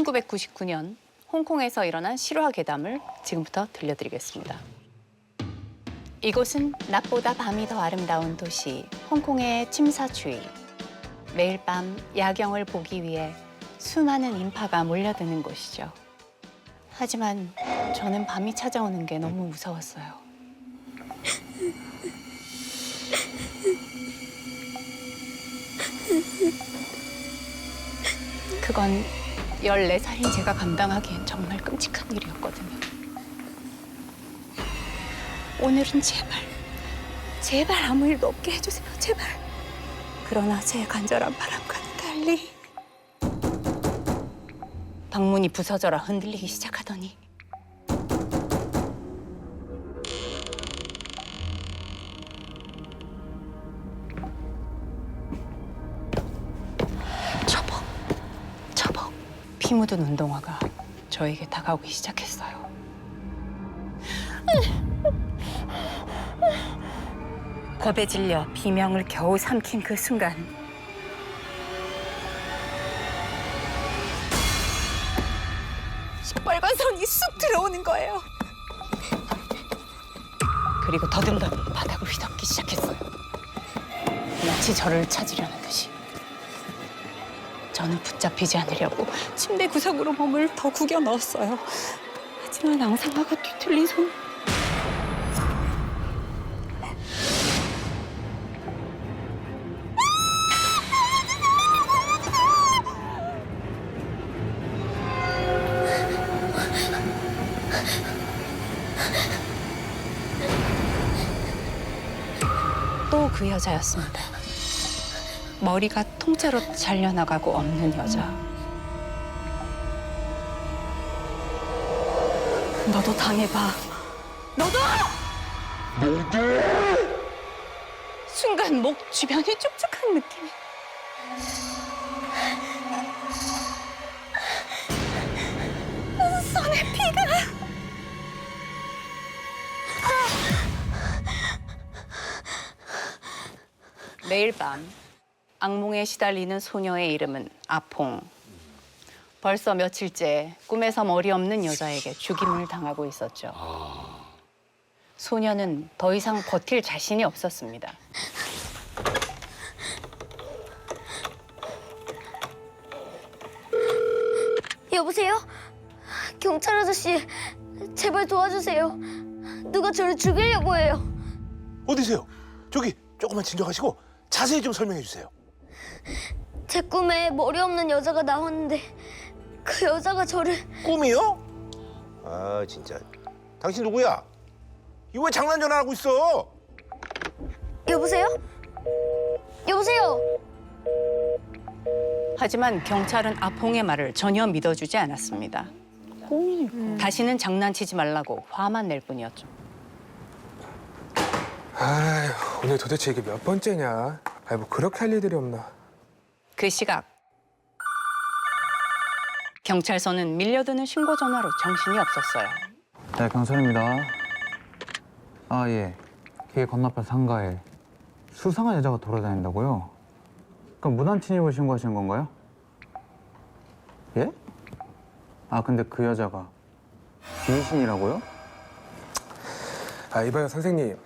1999년 홍콩에서 일어난 실화 괴담을 지금부터 들려드리겠습니다. 이곳은 낮보다 밤이 더 아름다운 도시, 홍콩의 침사추이. 매일 밤 야경을 보기 위해 수많은 인파가 몰려드는 곳이죠. 하지만 저는 밤이 찾아오는 게 너무 무서웠어요. 그건 14살인 제가 감당하기엔 정말 끔찍한 일이었거든요. 오늘은 제발 아무 일도 없게 해주세요, 제발. 그러나 제 간절한 바람과는 달리 방문이 부서져라 흔들리기 시작하더니 저벅 피 묻은 운동화가 저에게 다가오기 시작했어요. 겁에 질려 비명을 겨우 삼킨 그 순간 시뻘건 손이 쑥 들어오는 거예요. 그리고 더듬더듬 바닥을 휘젓기 시작했어요. 마치 저를 찾으려는 듯이. 저는 붙잡히지 않으려고 침대 구석으로 몸을 더 구겨 넣었어요. 하지만 앙상하고 뒤틀린 손. 또 그 여자였습니다. 머리가 통째로 잘려나가고 없는 여자. 너도 당해봐. 너도! 순간 목 주변이 축축한 느낌이. 손에 피가. 매일 밤 악몽에 시달리는 소녀의 이름은 아퐁. 벌써 며칠째 꿈에서 머리 없는 여자에게 죽임을 당하고 있었죠. 소녀는 더 이상 버틸 자신이 없었습니다. 여보세요? 경찰 아저씨, 제발 도와주세요. 누가 저를 죽이려고 해요. 어디세요? 저기 조금만 진정하시고 자세히 좀 설명해 주세요. 제 꿈에 머리 없는 여자가 나왔는데 그 여자가 저를... 꿈이요? 아 진짜. 당신 누구야? 이거 왜 장난 전화하고 있어? 여보세요? 여보세요? 하지만 경찰은 아퐁의 말을 전혀 믿어주지 않았습니다. 다시는 장난치지 말라고 화만 낼 뿐이었죠. 아휴, 오늘 도대체 이게 몇 번째냐? 아이, 뭐 그렇게 할 일들이 없나? 그 시각 경찰서는 밀려드는 신고 전화로 정신이 없었어요. 네, 경찰입니다. 아, 예. 길 건너편 상가에 수상한 여자가 돌아다닌다고요? 그럼 무단 침입을 신고하신 건가요? 예? 아, 근데 그 여자가 귀신이라고요? 아, 이봐요, 선생님.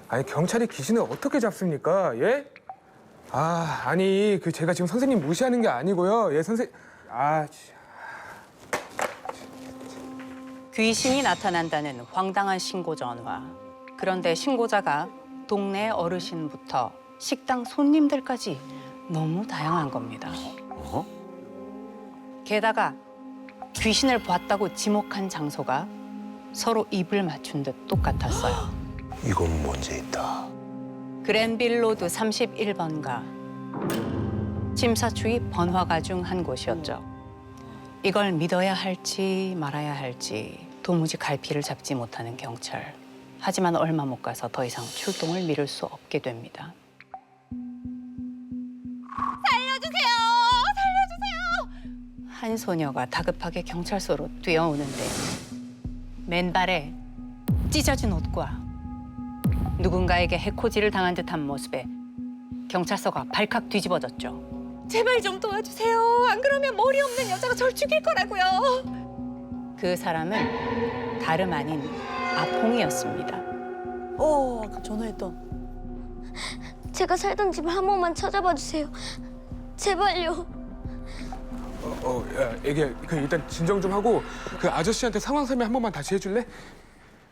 아니, 경찰이 귀신을 어떻게 잡습니까? 예? 아, 아니, 제가 지금 선생님 무시하는 게 아니고요. 예, 귀신이 나타난다는 황당한 신고 전화. 그런데 신고자가 동네 어르신부터 식당 손님들까지 너무 다양한 겁니다. 게다가 귀신을 봤다고 지목한 장소가 서로 입을 맞춘 듯 똑같았어요. 이건 문제 있다. 그랜빌로드 31번가. 침사추이 번화가 중 한 곳이었죠. 이걸 믿어야 할지 말아야 할지 도무지 갈피를 잡지 못하는 경찰. 하지만 얼마 못 가서 더 이상 출동을 미룰 수 없게 됩니다. 살려주세요! 살려주세요! 한 소녀가 다급하게 경찰서로 뛰어오는데 맨발에 찢어진 옷과 누군가에게 해코지를 당한 듯한 모습에 경찰서가 발칵 뒤집어졌죠. 제발 좀 도와주세요. 안 그러면 머리 없는 여자가 절 죽일 거라고요. 그 사람은 다름 아닌 아퐁이었습니다. 아까 전화했던. 제가 살던 집 한 번만 찾아봐 주세요. 제발요. 야, 애기야, 그 일단 진정 좀 하고 그 아저씨한테 상황 설명 한 번만 다시 해줄래?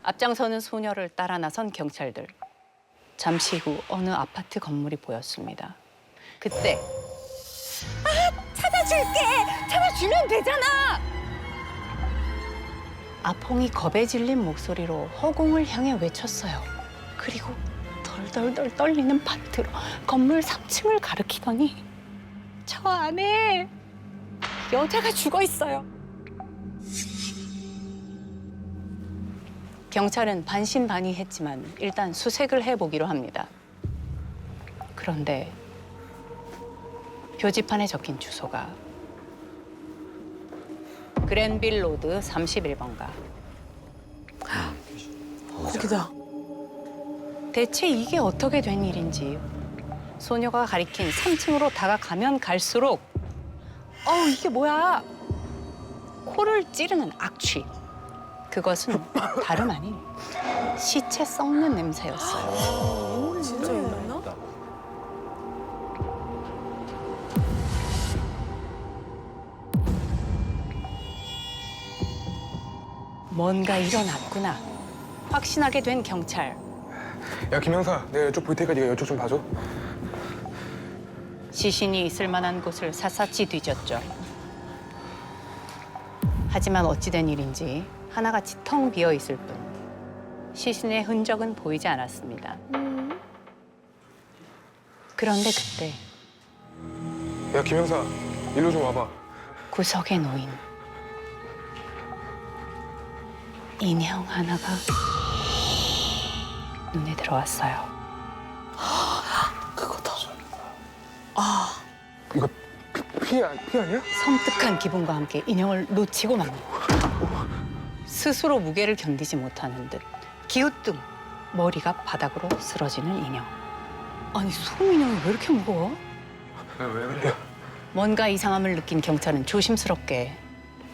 앞장서는 소녀를 따라 나선 경찰들. 잠시 후 어느 아파트 건물이 보였습니다. 그때 찾아줄게! 찾아주면 되잖아! 아퐁이 겁에 질린 목소리로 허공을 향해 외쳤어요. 그리고 덜덜덜 떨리는 팔트로 건물 3층을 가리키더니 저 안에 여자가 죽어 있어요. 경찰은 반신반의했지만 일단 수색을 해보기로 합니다. 그런데 표지판에 적힌 주소가 그랜빌 로드 31번가. 거기다. 대체 이게 어떻게 된 일인지 소녀가 가리킨 3층으로 다가가면 갈수록 이게 뭐야? 코를 찌르는 악취. 그것은 다름 아닌 시체 썩는 냄새였어요. 진짜 있나? 뭔가 일어났구나. 확신하게 된 경찰. 야, 김영사, 내가 이쪽 볼 테니까 네가 이쪽 좀 봐줘. 시신이 있을 만한 곳을 샅샅이 뒤졌죠. 하지만 어찌된 일인지 하나같이 텅 비어 있을 뿐 시신의 흔적은 보이지 않았습니다. 그런데 그때 야, 김영사, 일로 좀 와봐. 구석에 놓인 인형 하나가 눈에 들어왔어요. 그거다. 이거 피 아니야? 섬뜩한 기분과 함께 인형을 놓치고 맙니다. 스스로 무게를 견디지 못하는 듯 기우뚱 머리가 바닥으로 쓰러지는 인형. 아니, 솜인형이 왜 이렇게 무거워? 왜 그래? 뭔가 이상함을 느낀 경찰은 조심스럽게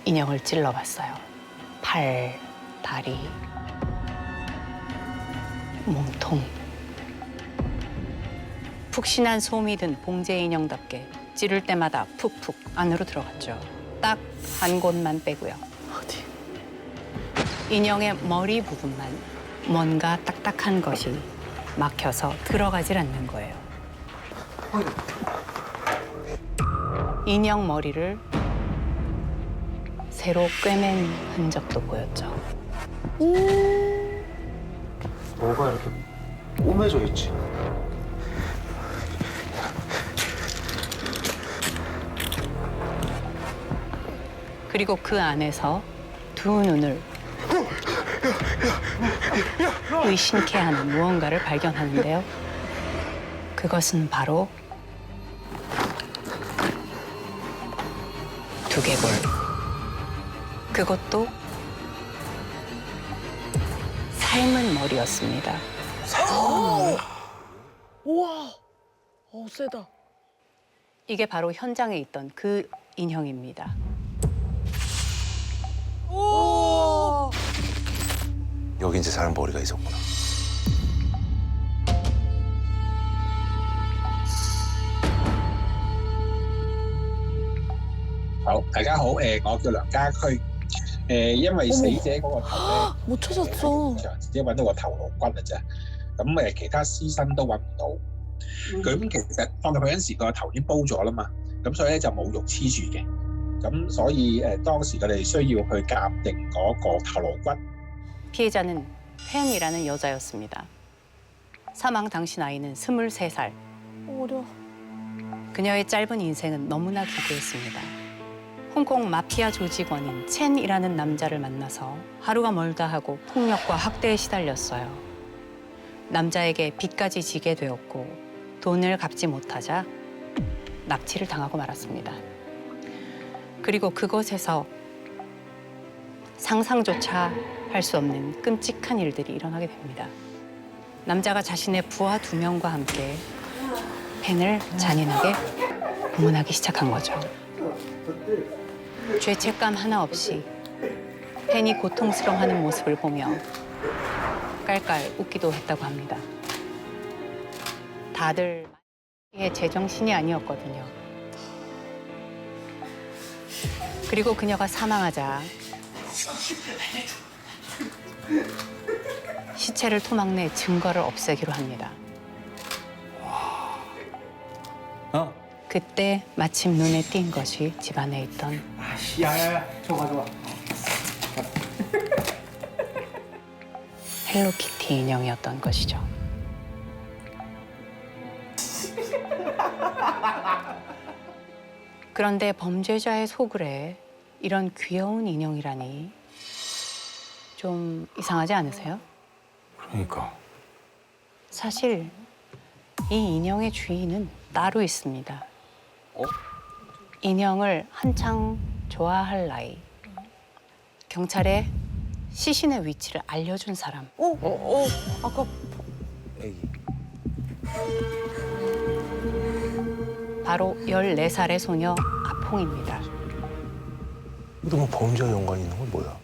인형을 찔러봤어요. 팔, 다리, 몸통. 푹신한 솜이 든 봉제 인형답게 찌를 때마다 푹푹 안으로 들어갔죠. 딱 한 곳만 빼고요. 어디? 인형의 머리 부분만 뭔가 딱딱한 것이 막혀서 들어가질 않는 거예요. 인형 머리를 새로 꿰맨 흔적도 보였죠. 뭐가 이렇게 꼬매져 있지? 그리고 그 안에서 두 눈을 의심케 하는 무언가를 발견하는데요. 그것은 바로 두개골. 그것도 삶은 머리였습니다. 우와. 세다. 이게 바로 현장에 있던 그 인형입니다. 오. 여기 이제 사람 머리가 있었구나.好，大家好，我叫梁家駒，因為死者嗰個頭 못 찾았어. 咧，只揾到個頭顱骨嘅啫，咁其他屍身都揾唔到。咁其實放入去嗰陣時個頭已經煲咗啦嘛，咁所以咧就冇肉黐住嘅，咁所以當時佢哋需要去鑑定嗰個頭顱骨。 피해자는 펜이라는 여자였습니다. 사망 당시 나이는 23살. 어려. 그녀의 짧은 인생은 너무나 기구했습니다. 홍콩 마피아 조직원인 첸이라는 남자를 만나서 하루가 멀다 하고 폭력과 학대에 시달렸어요. 남자에게 빚까지 지게 되었고 돈을 갚지 못하자 납치를 당하고 말았습니다. 그리고 그곳에서 상상조차 할 수 없는 끔찍한 일들이 일어나게 됩니다. 남자가 자신의 부하 2명과 함께 펜을 잔인하게 구문하기 시작한 거죠. 죄책감 하나 없이 펜이 고통스러워하는 모습을 보며 깔깔 웃기도 했다고 합니다. 다들 제정신이 아니었거든요. 그리고 그녀가 사망하자 시체를 토막내 증거를 없애기로 합니다. 그때 마침 눈에 띈 것이 집안에 있던 헬로키티 인형이었던 것이죠. 그런데 범죄자의 속을에 이런 귀여운 인형이라니 좀 이상하지 않으세요? 그러니까. 사실 이 인형의 주인은 따로 있습니다. 인형을 한창 좋아할 나이. 경찰에 시신의 위치를 알려준 사람. 아까 애기. 바로 14살의 소녀 아퐁입니다. 이거 뭐 범죄와 연관이 있는 건 뭐야?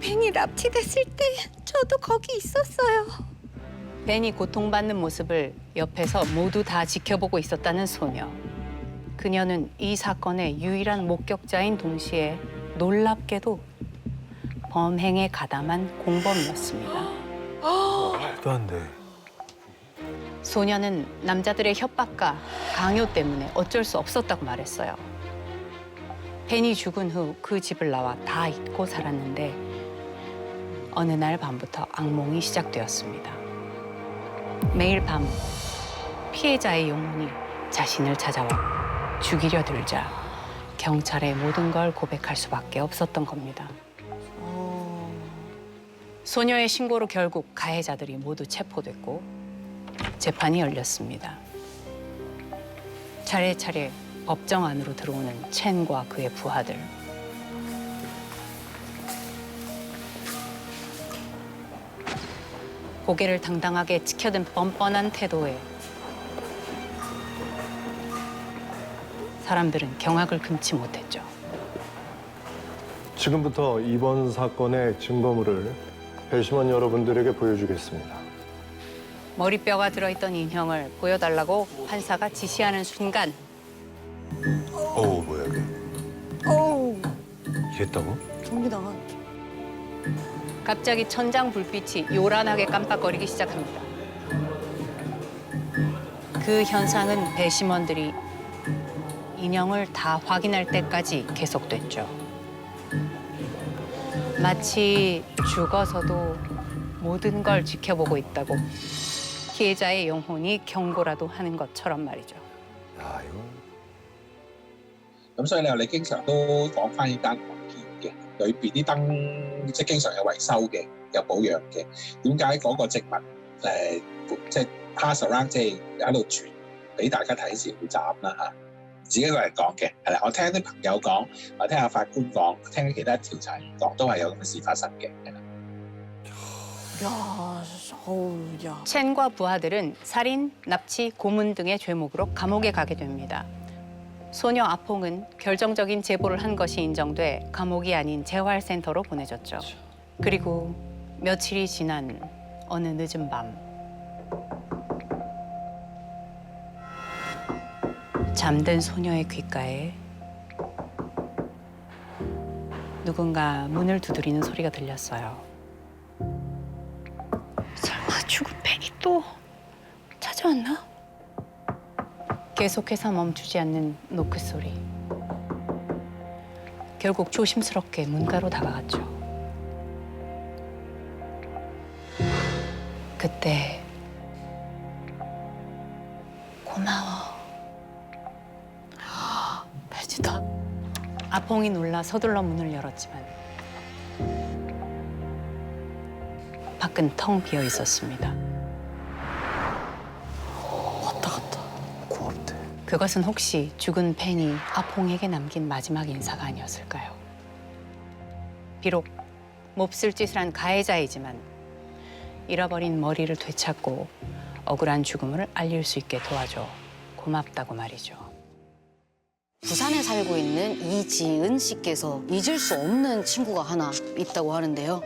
벤이 납치됐을 때 저도 거기 있었어요. 벤이 고통받는 모습을 옆에서 모두 다 지켜보고 있었다는 소녀. 그녀는 이 사건의 유일한 목격자인 동시에 놀랍게도 범행에 가담한 공범이었습니다. 말도 안 돼. 소녀는 남자들의 협박과 강요 때문에 어쩔 수 없었다고 말했어요. 벤이 죽은 후 그 집을 나와 다 잊고 살았는데 어느 날 밤부터 악몽이 시작되었습니다. 매일 밤 피해자의 영혼이 자신을 찾아와 죽이려 들자 경찰에 모든 걸 고백할 수밖에 없었던 겁니다. 소녀의 신고로 결국 가해자들이 모두 체포됐고 재판이 열렸습니다. 차례차례 법정 안으로 들어오는 첸과 그의 부하들. 고개를 당당하게 치켜든 뻔뻔한 태도에 사람들은 경악을 금치 못했죠. 지금부터 이번 사건의 증거물을 배심원 여러분들에게 보여주겠습니다. 머리뼈가 들어있던 인형을 보여달라고 판사가 지시하는 순간 어우, 뭐야, 이게. 어우 이랬다고? 전기 나가. 갑자기 천장 불빛이 요란하게 깜빡거리기 시작합니다. 그 현상은 배심원들이 인형을 다 확인할 때까지 계속됐죠. 마치 죽어서도 모든 걸 지켜보고 있다고 피해자의 영혼이 경고라도 하는 것처럼 말이죠. 야, 이거. 咁所以你經常都講翻呢單案件嘅，裏邊啲燈即係經常有維修嘅，有保養嘅。點解嗰個植物即係 pass around 即係喺度傳俾大家睇時會斬啦嚇？自己一個人講嘅係啦，我聽啲朋友講，我聽下法官講，聽其他調查員講，都係有咁嘅事發生嘅，係啦。 야, 어우 야. 첸과 부하들은 살인, 납치, 고문 등의 죄목으로 감옥에 가게 됩니다. 소녀 아퐁은 결정적인 제보를 한 것이 인정돼 감옥이 아닌 재활센터로 보내졌죠. 그리고 며칠이 지난 어느 늦은 밤 잠든 소녀의 귓가에 누군가 문을 두드리는 소리가 들렸어요. 설마 죽은 벤이 또 찾아왔나? 계속해서 멈추지 않는 노크 소리. 결국 조심스럽게 문가로 다가갔죠. 그때 고마워. 벤이다. 아퐁이 놀라 서둘러 문을 열었지만 밖은 텅 비어 있었습니다. 왔다 갔다. 고맙대. 그것은 혹시 죽은 펜이 아퐁에게 남긴 마지막 인사가 아니었을까요? 비록 몹쓸 짓을 한 가해자이지만 잃어버린 머리를 되찾고 억울한 죽음을 알릴 수 있게 도와줘 고맙다고 말이죠. 부산에 살고 있는 이지은 씨께서 잊을 수 없는 친구가 하나 있다고 하는데요.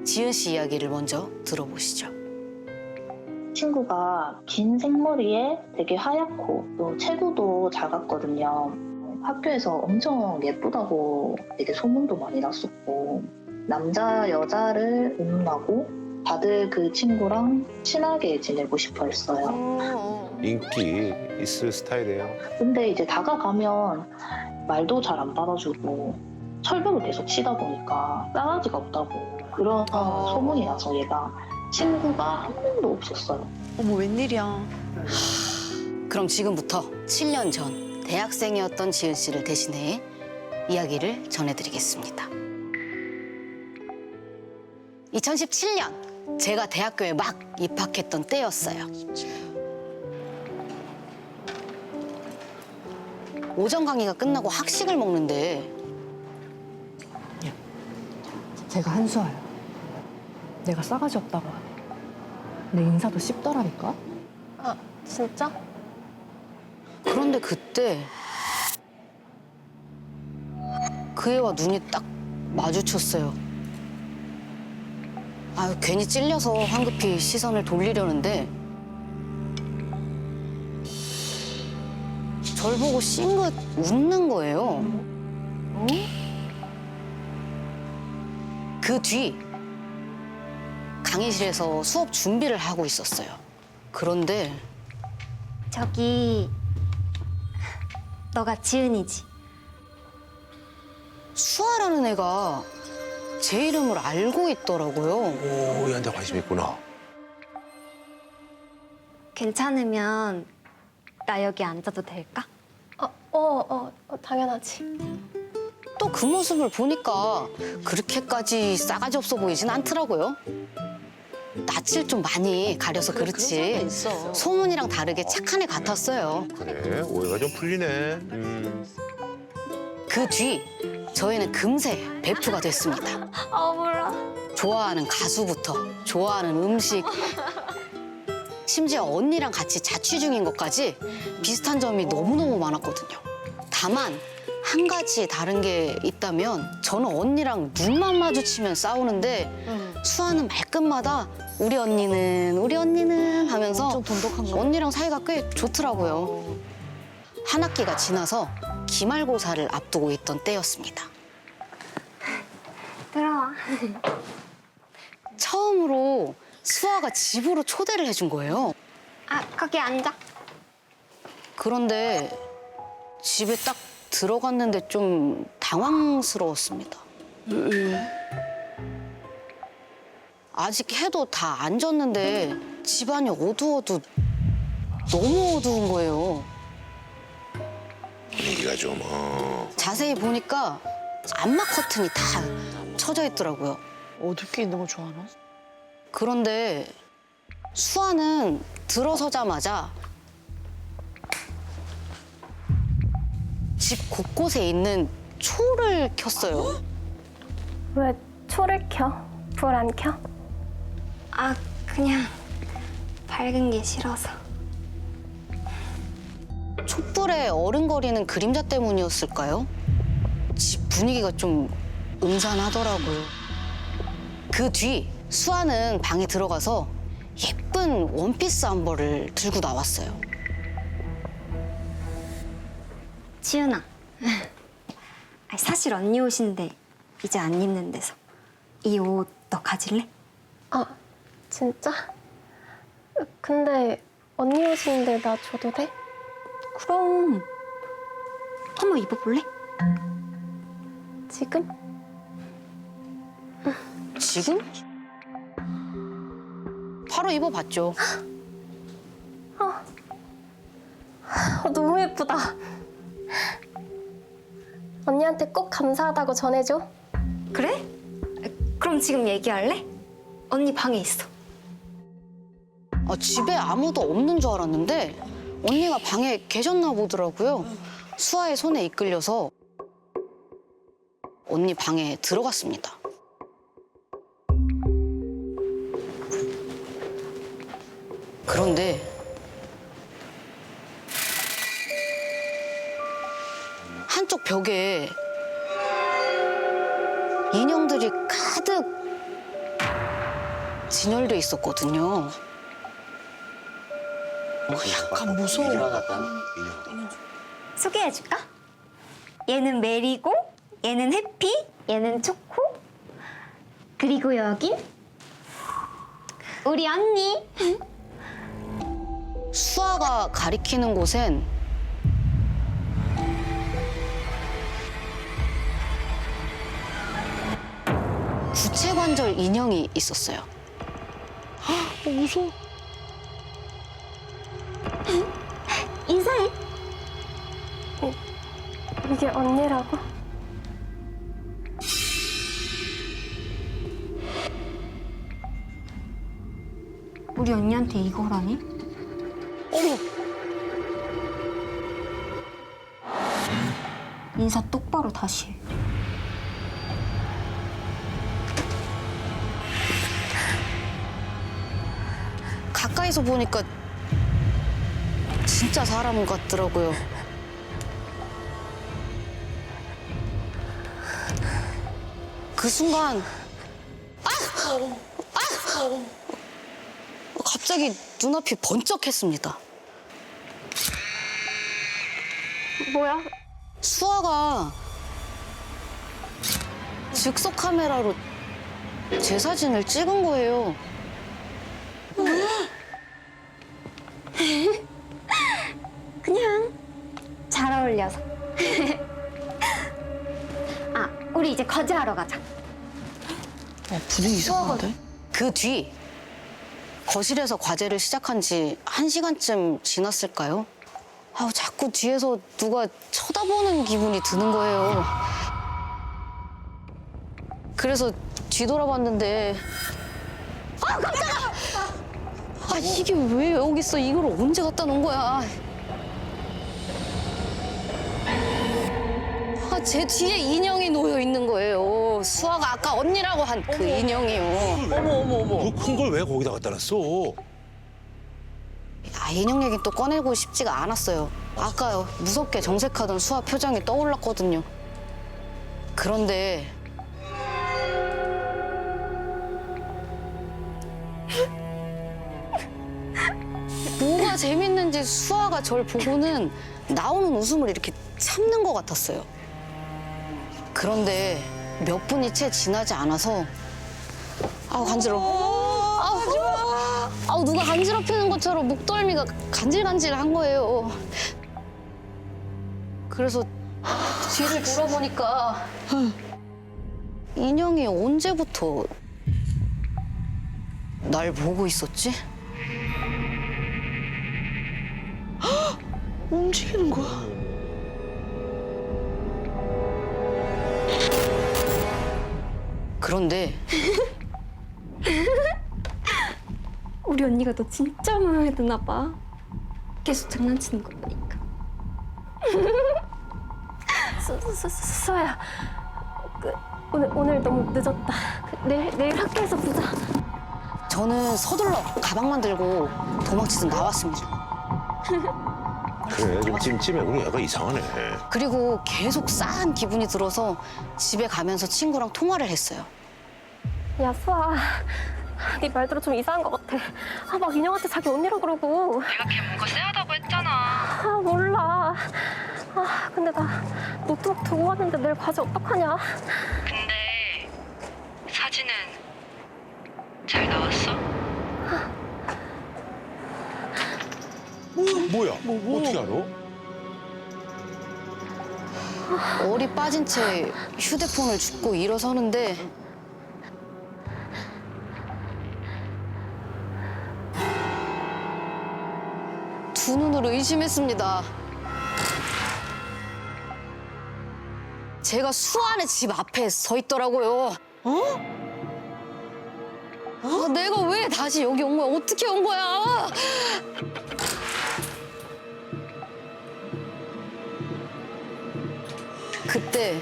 지은 씨 이야기를 먼저 들어보시죠. 친구가 긴 생머리에 되게 하얗고 또 체구도 작았거든요. 학교에서 엄청 예쁘다고 되게 소문도 많이 났었고 남자 여자를 의문하고 다들 그 친구랑 친하게 지내고 싶어 했어요. 인기 있을 스타일이에요. 근데 이제 다가가면 말도 잘 안 받아주고 철벽을 계속 치다 보니까 싸가지가 없다고 그런 소문이 나서 얘가 친구가 한 명도 없었어요. 어머, 웬일이야. 그럼 지금부터 7년 전 대학생이었던 지은 씨를 대신해 이야기를 전해드리겠습니다. 2017년 제가 대학교에 막 입학했던 때였어요. 오전 강의가 끝나고 학식을 먹는데 제가 한수아야. 내가 싸가지 없다고. 내 인사도 씹더라니까. 아, 진짜? 그런데 그때 그 애와 눈이 딱 마주쳤어요. 아유, 괜히 찔려서 황급히 시선을 돌리려는데 절 보고 싱긋 웃는 거예요. 그 뒤 강의실에서 수업 준비를 하고 있었어요. 그런데 저기 너가 지은이지? 수아라는 애가 제 이름을 알고 있더라고요. 오, 얘한테 관심 있구나. 괜찮으면 나 여기 앉아도 될까? 당연하지. 또 그 모습을 보니까 그렇게까지 싸가지 없어 보이진 않더라고요. 낯을 좀 많이 가려서 그렇지 소문이랑 다르게 착한 애 같았어요. 그래, 오해가 좀 풀리네. 그 뒤 저희는 금세 베프가 됐습니다. 몰라. 좋아하는 가수부터 좋아하는 음식 심지어 언니랑 같이 자취 중인 것까지 비슷한 점이 너무너무 많았거든요. 다만 한 가지 다른 게 있다면 저는 언니랑 눈만 마주치면 싸우는데 수아는 말끝마다 우리 언니는 하면서 엄청 돈독한가 봐. 언니랑 사이가 꽤 좋더라고요. 한 학기가 지나서 기말고사를 앞두고 있던 때였습니다. 들어와. 처음으로 수아가 집으로 초대를 해준 거예요. 아, 거기 앉아. 그런데 집에 딱 들어갔는데 좀 당황스러웠습니다. 아직 해도 다 안 졌는데 집안이 어두워도 너무 어두운 거예요. 분위기가 좀, 자세히 보니까 암막 커튼이 다 쳐져 있더라고요. 어둡게 있는 걸 좋아하나? 그런데 수아는 들어서자마자 집 곳곳에 있는 초를 켰어요. 왜 초를 켜? 불 안 켜? 아, 그냥 밝은 게 싫어서. 촛불에 어른거리는 그림자 때문이었을까요? 집 분위기가 좀 음산하더라고요. 그 뒤 수아는 방에 들어가서 예쁜 원피스 한 벌을 들고 나왔어요. 지은아. 사실 언니 옷인데 이제 안 입는 데서. 이 옷 너 가질래? 아, 진짜? 근데 언니 옷인데 나 줘도 돼? 그럼. 한번 입어볼래? 지금? 지금? 바로 입어봤죠. 너무 예쁘다. 언니한테 꼭 감사하다고 전해줘. 그래? 그럼 지금 얘기할래? 언니 방에 있어. 집에 아무도 없는 줄 알았는데 언니가 방에 계셨나 보더라고요. 수아의 손에 이끌려서 언니 방에 들어갔습니다. 그런데 한쪽 벽에 인형들이 가득 진열돼 있었거든요. 약간 무서워. 소개해줄까? 얘는 메리고, 얘는 해피, 얘는 초코. 그리고 여긴 우리 언니. 수아가 가리키는 곳엔 구체관절 인형이 있었어요. 무서워. 인사해. 이게 언니라고? 우리 언니한테 이거라니? 어머, 인사 똑바로 다시 해. 가까이서 보니까 진짜 사람 같더라고요. 그 순간 갑자기 눈앞이 번쩍했습니다. 뭐야? 수아가 즉석 카메라로 제 사진을 찍은 거예요. 그냥 잘 어울려서. 아, 우리 이제 과제하러 가자. 분위기 이상한데? 그 뒤 거실에서 과제를 시작한 지 1시간쯤 지났을까요? 자꾸 뒤에서 누가 쳐다보는 기분이 드는 거예요. 그래서 뒤돌아봤는데 깜짝아! 이게 왜 여기 있어? 이걸 언제 갖다 놓은 거야? 제 뒤에 인형이 놓여 있는 거예요. 수아가 아까 언니라고 한 그 인형이요. 그 큰 걸 왜 거기다 갖다 놨어? 인형 얘기 또 꺼내고 싶지가 않았어요. 아까요 무섭게 정색하던 수아 표정이 떠올랐거든요. 그런데 뭐가 재밌는지 수아가 절 보고는 나오는 웃음을 이렇게 참는 것 같았어요. 그런데 몇 분이 채 지나지 않아서 간지러워. 누가 간지럽히는 것처럼 목덜미가 간질간질한 거예요. 그래서 뒤를 돌아보니까 인형이 언제부터 날 보고 있었지? 움직이는 거야. 그런데 우리 언니가 너 진짜 마음에 드나 봐. 계속 장난치는 거 보니까. 수아야, 오늘 너무 늦었다. 내일 학교에서 보자. 저는 서둘러 가방만 들고 도망치듯 나왔습니다. 그래, 좀 찜찜해. 우리 애가 이상하네. 그리고 계속 싸한 기분이 들어서 집에 가면서 친구랑 통화를 했어요. 야, 수아. 네 말대로 좀 이상한 것 같아. 막 인형한테 자기 언니라 그러고. 내가 걔 뭔가 쎄하다고 했잖아. 몰라. 근데 나 노트북 두고 왔는데 내일 과제 어떡하냐? 근데 사진은 잘 나왔어? 뭐야? 어떻게 알아? 얼이 빠진 채 휴대폰을 줍고 일어서는데 두 눈으로 의심했습니다. 제가 수아네 집 앞에 서 있더라고요. 내가 왜 다시 여기 온 거야? 어떻게 온 거야? 그때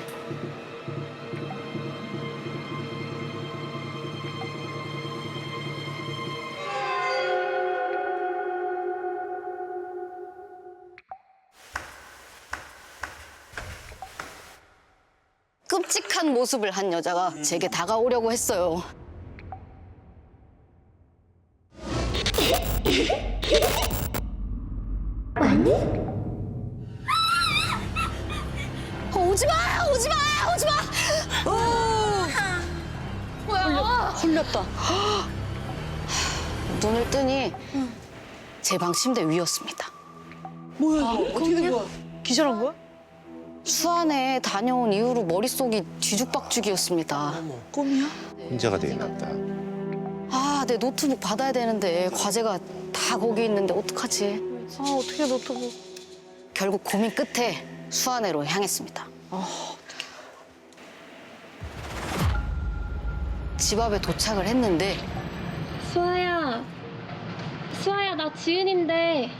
끔찍한 모습을 한 여자가 제게 다가오려고 했어요. 오지 마! 오지 마! 오지 마! 뭐야? 홀렸다. 눈을 뜨니 제 방 침대 위였습니다. 뭐야, 어떻게 된 거야? 기절한 거야? 수안에 다녀온 이후로 머릿속이 뒤죽박죽이었습니다. 꿈이야? 혼자가 되나 보다. 아, 내 노트북 받아야 되는데 과제가 다 거기 있는데 어떡하지? 아, 어떻게 노트북. 결국 고민 끝에 수안회로 향했습니다. 집 앞에 도착을 했는데 수아야, 나 지은인데.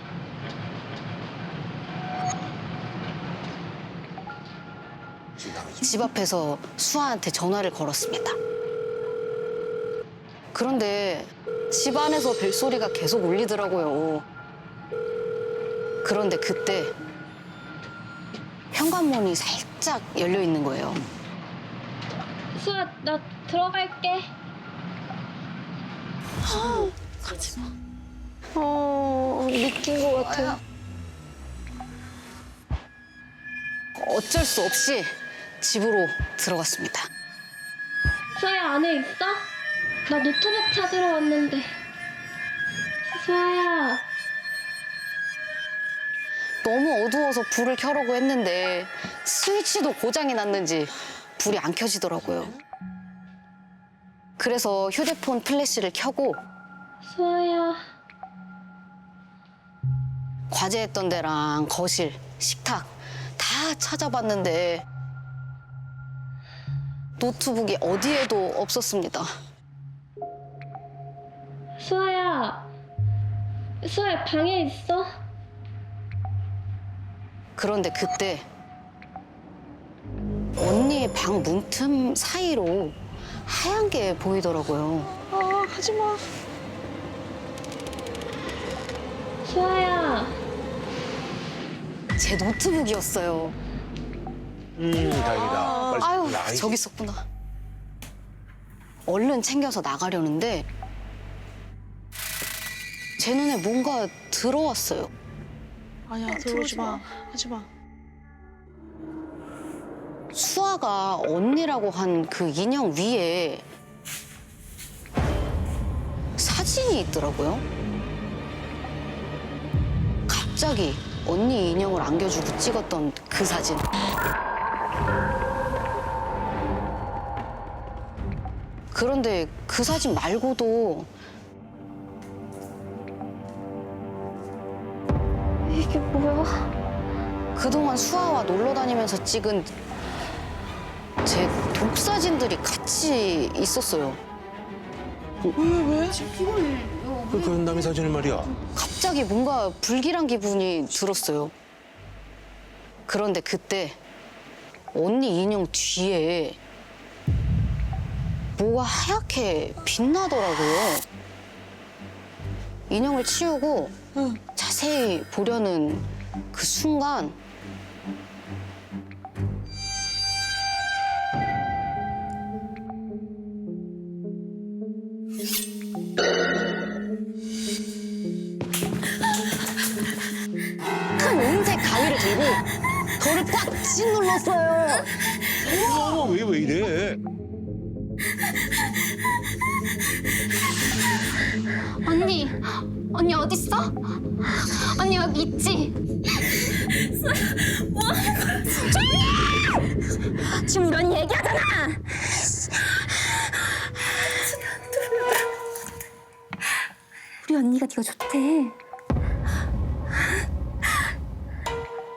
집 앞에서 수아한테 전화를 걸었습니다. 그런데 집 안에서 벨소리가 계속 울리더라고요. 그런데 그때 현관문이 살짝 열려 있는 거예요. 수아, 나 들어갈게. 가지 마. 느낀 것 같아. 어쩔 수 없이 집으로 들어갔습니다. 수아야, 안에 있어? 나 노트북 찾으러 왔는데. 수아야. 너무 어두워서 불을 켜려고 했는데 스위치도 고장이 났는지 불이 안 켜지더라고요. 그래서 휴대폰 플래시를 켜고 수아야. 과제했던 데랑 거실, 식탁 다 찾아봤는데 노트북이 어디에도 없었습니다. 수아야. 수아야, 방에 있어? 그런데 그때 언니 방 문틈 사이로 하얀 게 보이더라고요. 아, 하지 마. 수아야. 제 노트북이었어요. 다행이다. 빨리 아유, 야, 저기 있었구나. 얼른 챙겨서 나가려는데 제 눈에 뭔가 들어왔어요. 아니야, 들어오지 마. 하지 마. 수아가 언니라고 한 그 인형 위에 사진이 있더라고요. 갑자기 언니 인형을 안겨주고 찍었던 그 사진. 그런데 그 사진 말고도 이게 뭐야? 그동안 수아와 놀러 다니면서 찍은 제 독사진들이 같이 있었어요. 왜? 그런 남의 사진을 말이야. 갑자기 뭔가 불길한 기분이 들었어요. 그런데 그때 언니 인형 뒤에 뭐가 하얗게 빛나더라고요. 인형을 치우고 자세히 보려는 그 순간 큰 은색 가위를 들고 저를 꽉 짓눌렀어요. 어머, 왜 이래? 언니 어딨어? 언니 여기 있지? 뭐 하는 거야? 조용히 해! 지금 우리 언니 얘기하잖아! 우리 언니가 네가 좋대.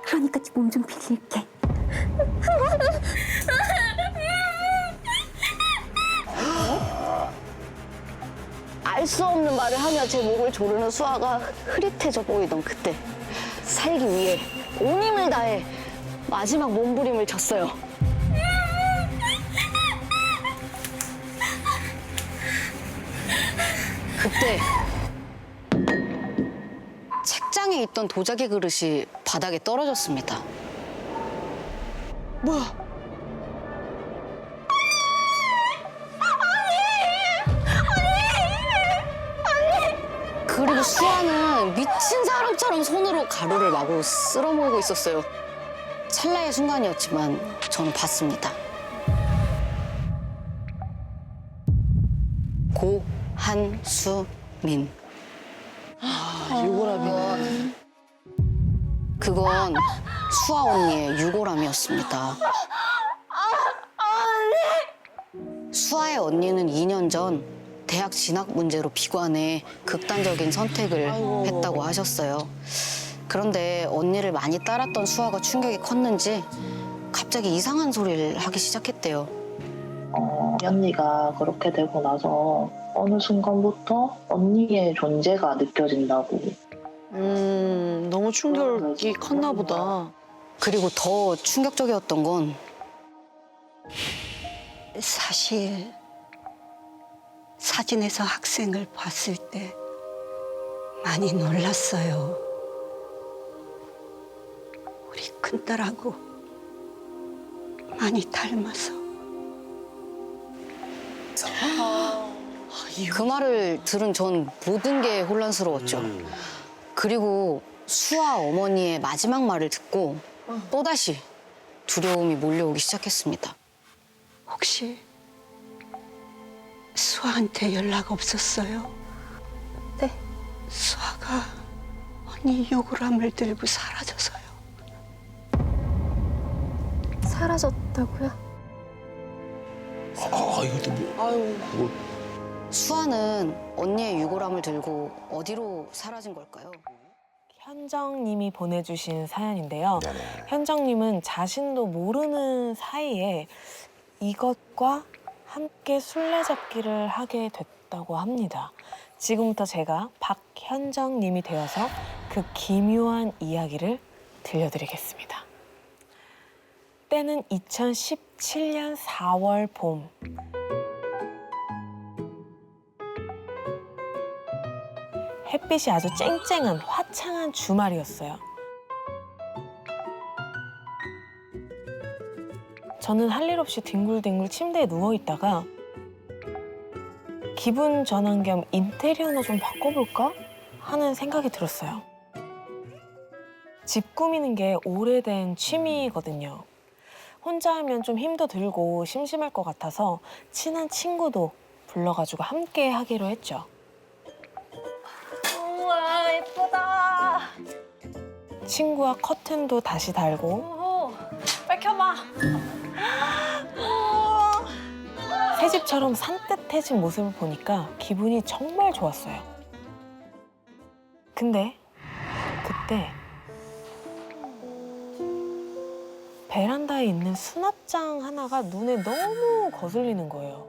그러니까 네 몸 좀 빌릴게. 알 수 없는 말을 하며 제 목을 조르는 수아가 흐릿해져 보이던 그때 살기 위해 온 힘을 다해 마지막 몸부림을 쳤어요. 그때 책장에 있던 도자기 그릇이 바닥에 떨어졌습니다. 뭐야? 그리고 수아는 미친 사람처럼 손으로 가루를 마구 쓸어 모으고 있었어요. 찰나의 순간이었지만 저는 봤습니다. 고한수민. 유골함이네. 그건 수아 언니의 유골함이었습니다. 수아의 언니는 2년 전 대학 진학 문제로 비관해 극단적인 선택을 했다고 하셨어요. 그런데 언니를 많이 따랐던 수아가 충격이 컸는지 갑자기 이상한 소리를 하기 시작했대요. 언니가 그렇게 되고 나서 어느 순간부터 언니의 존재가 느껴진다고. 너무 충격이 컸나 보다. 그리고 더 충격적이었던 건 사실 사진에서 학생을 봤을 때 많이 놀랐어요. 우리 큰딸하고 많이 닮아서. 그 말을 들은 전 모든 게 혼란스러웠죠. 그리고 수아 어머니의 마지막 말을 듣고 또다시 두려움이 몰려오기 시작했습니다. 혹시 수아한테 연락 없었어요? 네. 수아가 언니 유골함을 들고 사라져서요. 사라졌다고요? 이것도 뭐. 수아는 언니의 유골함을 들고 어디로 사라진 걸까요? 현정님이 보내주신 사연인데요. 현정님은 자신도 모르는 사이에 이것과 함께 술래잡기를 하게 됐다고 합니다. 지금부터 제가 박현정님이 되어서 그 기묘한 이야기를 들려드리겠습니다. 때는 2017년 4월 봄. 햇빛이 아주 쨍쨍한 화창한 주말이었어요. 저는 할 일 없이 뒹굴뒹굴 침대에 누워있다가 기분 전환 겸 인테리어나 좀 바꿔볼까 하는 생각이 들었어요. 집 꾸미는 게 오래된 취미거든요. 혼자 하면 좀 힘도 들고 심심할 것 같아서 친한 친구도 불러가지고 함께 하기로 했죠. 우와, 예쁘다. 친구와 커튼도 다시 달고 빨리 켜봐. 새 집처럼 산뜻해진 모습을 보니까 기분이 정말 좋았어요. 근데 그때 베란다에 있는 수납장 하나가 눈에 너무 거슬리는 거예요.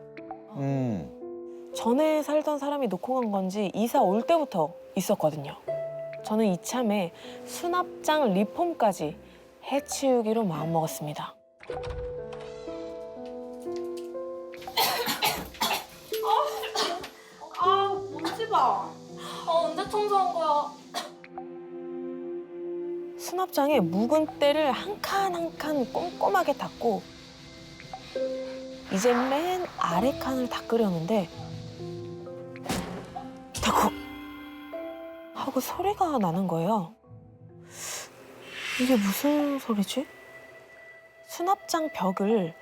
전에 살던 사람이 놓고 간 건지 이사 올 때부터 있었거든요. 저는 이참에 수납장 리폼까지 해치우기로 마음먹었습니다. 먼지 봐. 언제 청소한 거야? 수납장에 묵은 때를 한 칸 한 칸 꼼꼼하게 닦고 이제 맨 아래 칸을 닦으려는데 탁 하고 소리가 나는 거예요. 이게 무슨 소리지? 수납장 벽을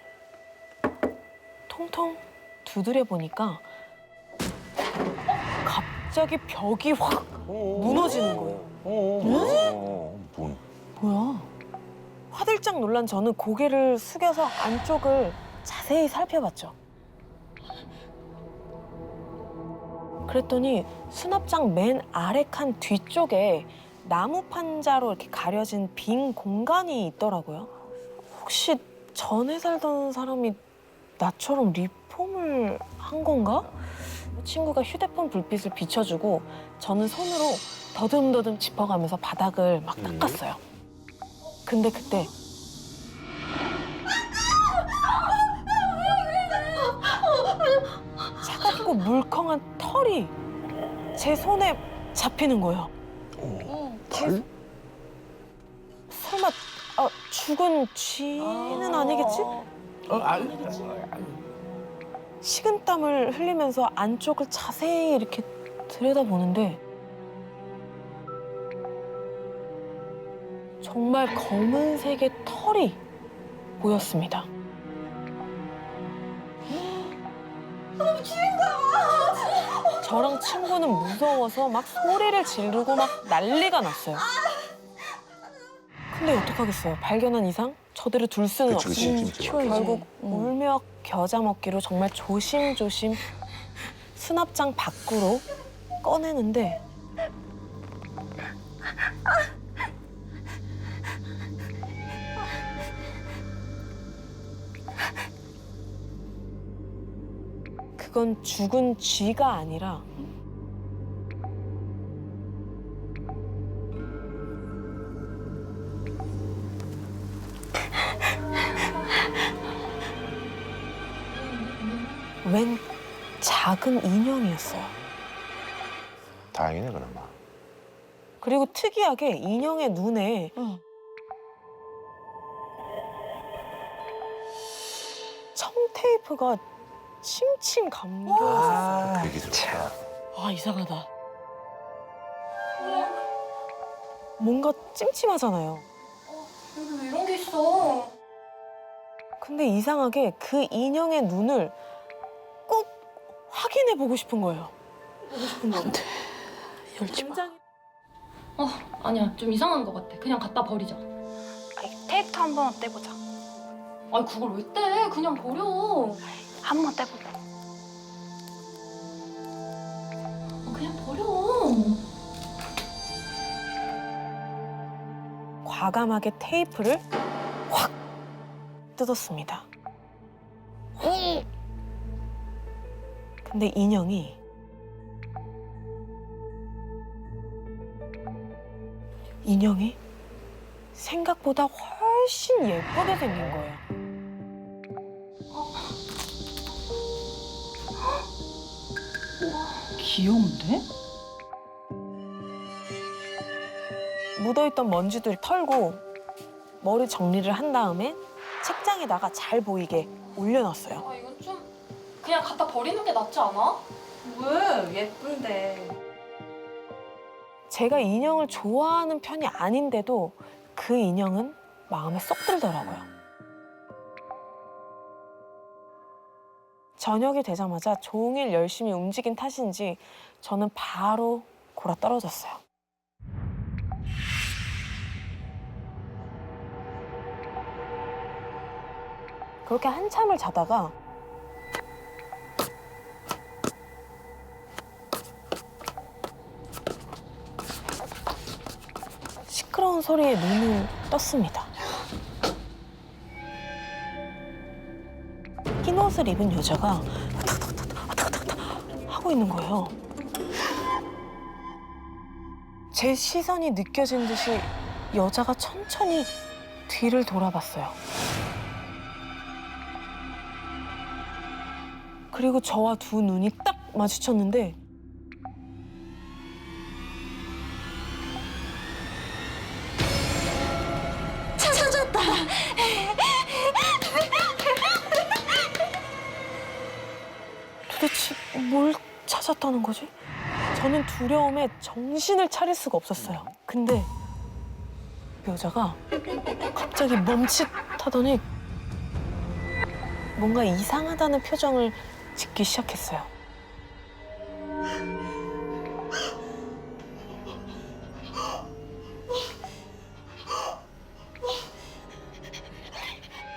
통통 두드려 보니까 갑자기 벽이 확 무너지는 거예요. 뭐야? 화들짝 놀란 저는 고개를 숙여서 안쪽을 자세히 살펴봤죠. 그랬더니 수납장 맨 아래 칸 뒤쪽에 나무 판자로 이렇게 가려진 빈 공간이 있더라고요. 혹시 전에 살던 사람이 나처럼 리폼을 한 건가? 친구가 휴대폰 불빛을 비춰주고 저는 손으로 더듬더듬 짚어가면서 바닥을 막 닦았어요. 근데 그때 차갑고 물컹한 털이 제 손에 잡히는 거예요. 털? 설마 죽은 쥐는 아니겠지? 식은땀을 흘리면서 안쪽을 자세히 이렇게 들여다보는데 정말 검은색의 털이 보였습니다. 저랑 친구는 무서워서 막 소리를 지르고 막 난리가 났어요. 근데 어떡하겠어요. 발견한 이상 저들을 둘 수는 그치, 그치, 없으니 그치. 결국 울며 겨자 먹기로 정말 조심조심 수납장 밖으로 꺼내는데 그건 죽은 쥐가 아니라 웬 작은 인형이었어요. 다행이네 그나마. 그리고 특이하게 인형의 눈에 청테이프가 칭칭 감겨 있었어요. 그 얘기 들었다. 아, 이상하다. 뭔가 찜찜하잖아요. 여기 왜 이런 게 있어? 근데 이상하게 그 인형의 눈을 꼭 확인해 보고 싶은 거예요. 보고 싶은 거. 열지 마. 굉장히 아니야, 좀 이상한 것 같아. 그냥 갖다 버리자. 테이프 한번 떼보자. 아니, 그걸 왜 떼? 그냥 버려. 한번 떼보고. 그냥 버려. 과감하게 테이프를 확 뜯었습니다. 근데 인형이 생각보다 훨씬 예쁘게 생긴 거예요. 귀여운데? 묻어있던 먼지들 털고 머리 정리를 한 다음에 책장에다가 잘 보이게 올려놨어요. 아, 이건 좀 그냥 갖다 버리는 게 낫지 않아? 왜? 예쁜데. 제가 인형을 좋아하는 편이 아닌데도 그 인형은 마음에 쏙 들더라고요. 저녁이 되자마자 종일 열심히 움직인 탓인지 저는 바로 골아 떨어졌어요. 그렇게 한참을 자다가 시끄러운 소리에 눈을 떴습니다. 흰 옷을 입은 여자가 와탁탁탁 하고 있는 거예요. 제 시선이 느껴진 듯이 여자가 천천히 뒤를 돌아봤어요. 그리고 저와 두 눈이 딱 마주쳤는데 찾아졌다. 도대체 뭘 찾았다는 거지? 저는 두려움에 정신을 차릴 수가 없었어요. 근데 그 여자가 갑자기 멈칫하더니 뭔가 이상하다는 표정을 짓기 시작했어요.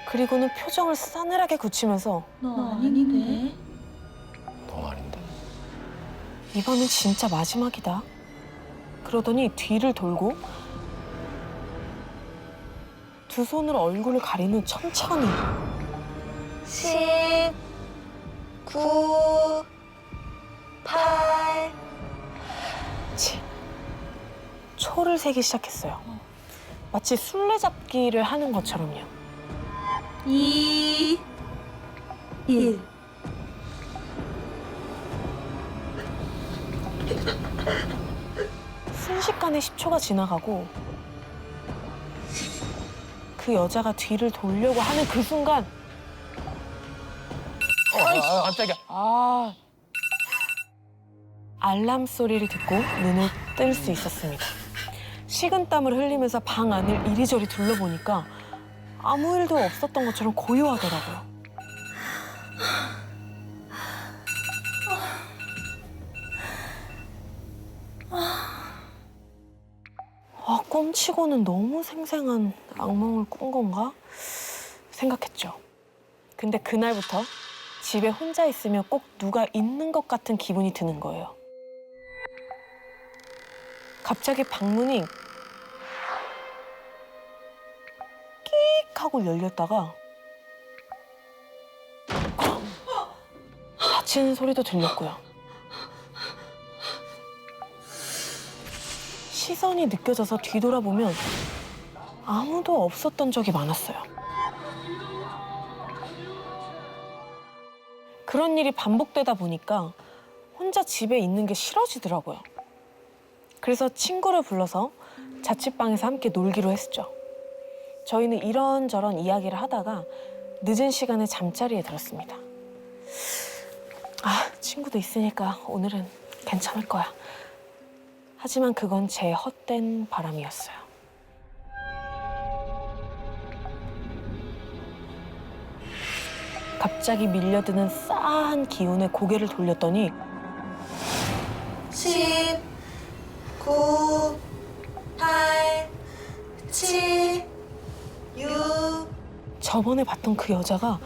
그리고는 표정을 싸늘하게 굳히면서 너 아닌데? 너 아닌데. 이번엔 진짜 마지막이다. 그러더니 뒤를 돌고 두 손으로 얼굴을 가린 후 천천히 10, 9, 8. 초를 세기 시작했어요. 마치 술래잡기를 하는 것처럼요. 2, 1. 순식간에 10초가 지나가고 그 여자가 뒤를 돌려고 하는 그 순간 깜짝이야. 알람 소리를 듣고 눈을 뜰 수 있었습니다. 식은땀을 흘리면서 방 안을 이리저리 둘러보니까 아무 일도 없었던 것처럼 고요하더라고요. 꿈치고는 너무 생생한 악몽을 꾼 건가 생각했죠. 근데 그날부터 집에 혼자 있으면 꼭 누가 있는 것 같은 기분이 드는 거예요. 갑자기 방문이 끽 하고 열렸다가 닫히는 소리도 들렸고요. 시선이 느껴져서 뒤돌아보면 아무도 없었던 적이 많았어요. 그런 일이 반복되다 보니까 혼자 집에 있는 게 싫어지더라고요. 그래서 친구를 불러서 자취방에서 함께 놀기로 했죠. 저희는 이런저런 이야기를 하다가 늦은 시간에 잠자리에 들었습니다. 친구도 있으니까 오늘은 괜찮을 거야. 하지만 그건 제 헛된 바람이었어요. 갑자기 밀려드는 싸한 기운에 고개를 돌렸더니 10, 9, 8, 7, 6. 저번에 봤던 그 여자가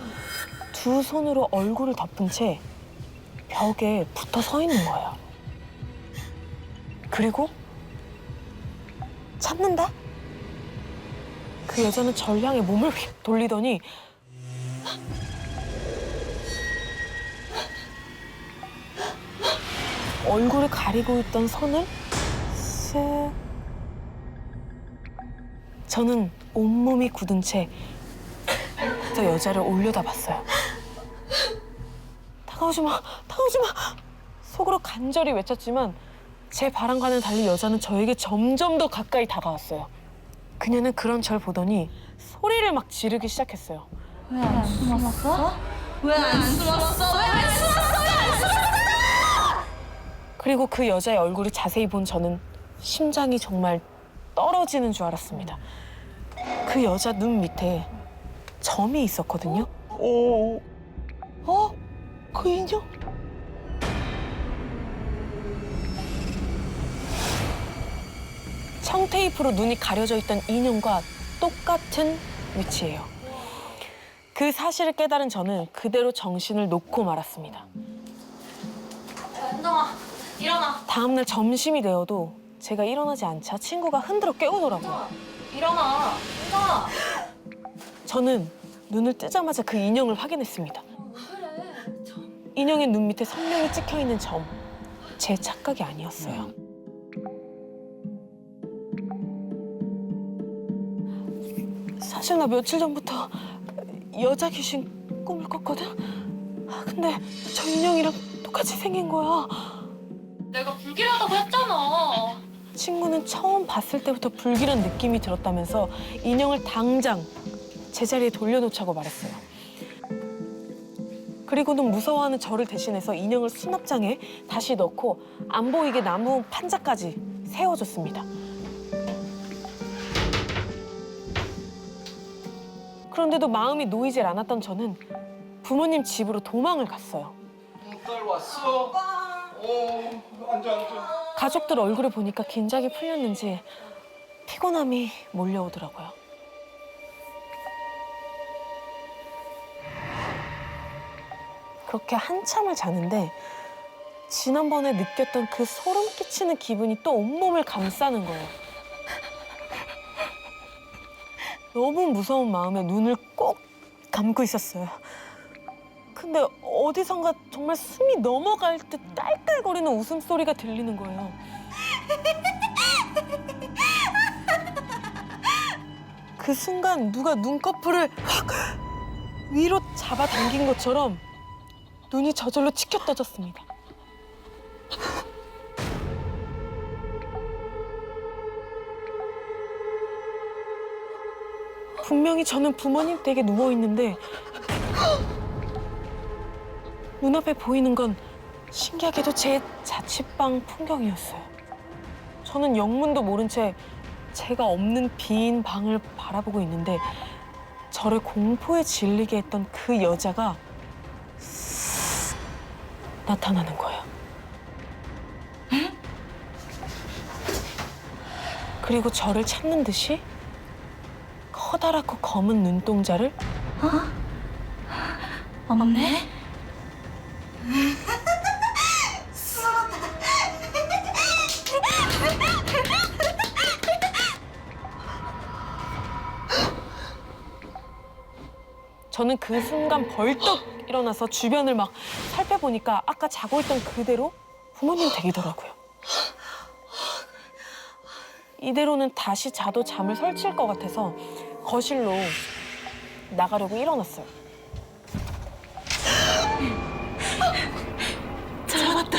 두 손으로 얼굴을 덮은 채 벽에 붙어 서 있는 거예요. 그리고 찾는다? 그 여자는 절 향해 몸을 휙 돌리더니 얼굴을 가리고 있던 손을 쓱. 저는 온몸이 굳은 채 저 여자를 올려다봤어요. 다가오지 마, 다가오지 마. 속으로 간절히 외쳤지만 제 바람과는 달리 여자는 저에게 점점 더 가까이 다가왔어요. 그녀는 그런 절 보더니 소리를 막 지르기 시작했어요. 왜 안 숨었어? 왜 안 숨었어? 왜 안 숨었어? 왜 안 숨었어? 그리고 그 여자의 얼굴을 자세히 본 저는 심장이 정말 떨어지는 줄 알았습니다. 그 여자 눈 밑에 점이 있었거든요. 그 인형? 청테이프로 눈이 가려져 있던 인형과 똑같은 위치예요. 그 사실을 깨달은 저는 그대로 정신을 놓고 말았습니다. 은정아, 일어나. 다음날 점심이 되어도 제가 일어나지 않자 친구가 흔들어 깨우더라고요. 일어나. 은정아. 저는 눈을 뜨자마자 그 인형을 확인했습니다. 인형의 눈 밑에 선명히 찍혀있는 점, 제 착각이 아니었어요. 사실 나 며칠 전부터 여자 귀신 꿈을 꿨거든? 근데 저 인형이랑 똑같이 생긴 거야. 내가 불길하다고 했잖아. 친구는 처음 봤을 때부터 불길한 느낌이 들었다면서 인형을 당장 제자리에 돌려놓자고 말했어요. 그리고는 무서워하는 저를 대신해서 인형을 수납장에 다시 넣고 안 보이게 나무 판자까지 세워줬습니다. 그런데도 마음이 놓이질 않았던 저는 부모님 집으로 도망을 갔어요. 딸 왔어. 앉아. 가족들 얼굴을 보니까 긴장이 풀렸는지 피곤함이 몰려오더라고요. 그렇게 한참을 자는데 지난번에 느꼈던 그 소름 끼치는 기분이 또 온몸을 감싸는 거예요. 너무 무서운 마음에 눈을 꼭 감고 있었어요. 근데 어디선가 정말 숨이 넘어갈 듯 깔깔거리는 웃음소리가 들리는 거예요. 그 순간 누가 눈꺼풀을 확 위로 잡아당긴 것처럼 눈이 저절로 치켜떠졌습니다. 분명히 저는 부모님 댁에 누워있는데 눈앞에 보이는 건 신기하게도 제 자취방 풍경이었어요. 저는 영문도 모른 채 제가 없는 빈 방을 바라보고 있는데 저를 공포에 질리게 했던 그 여자가 나타나는 거예요. 그리고 저를 찾는 듯이 커다랗고 검은 눈동자를 없네? 저는 그 순간 벌떡 일어나서 주변을 막 살펴보니까 아까 자고 있던 그대로 부모님 댁이더라고요. 이대로는 다시 자도 잠을 설칠 것 같아서 거실로 나가려고 일어났어요. 잡았다.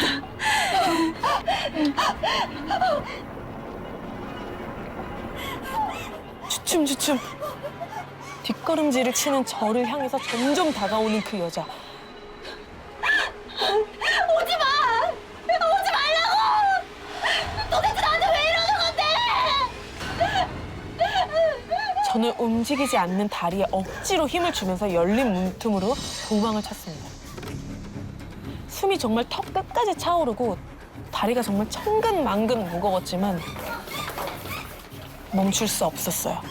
주춤주춤 뒷걸음질을 치는 저를 향해서 점점 다가오는 그 여자. 오지 마! 오지 말라고! 도대체 나한테 왜 이러는 건데! 저는 움직이지 않는 다리에 억지로 힘을 주면서 열린 문틈으로 도망을 쳤습니다. 숨이 정말 턱 끝까지 차오르고 다리가 정말 천근만근 무거웠지만 멈출 수 없었어요.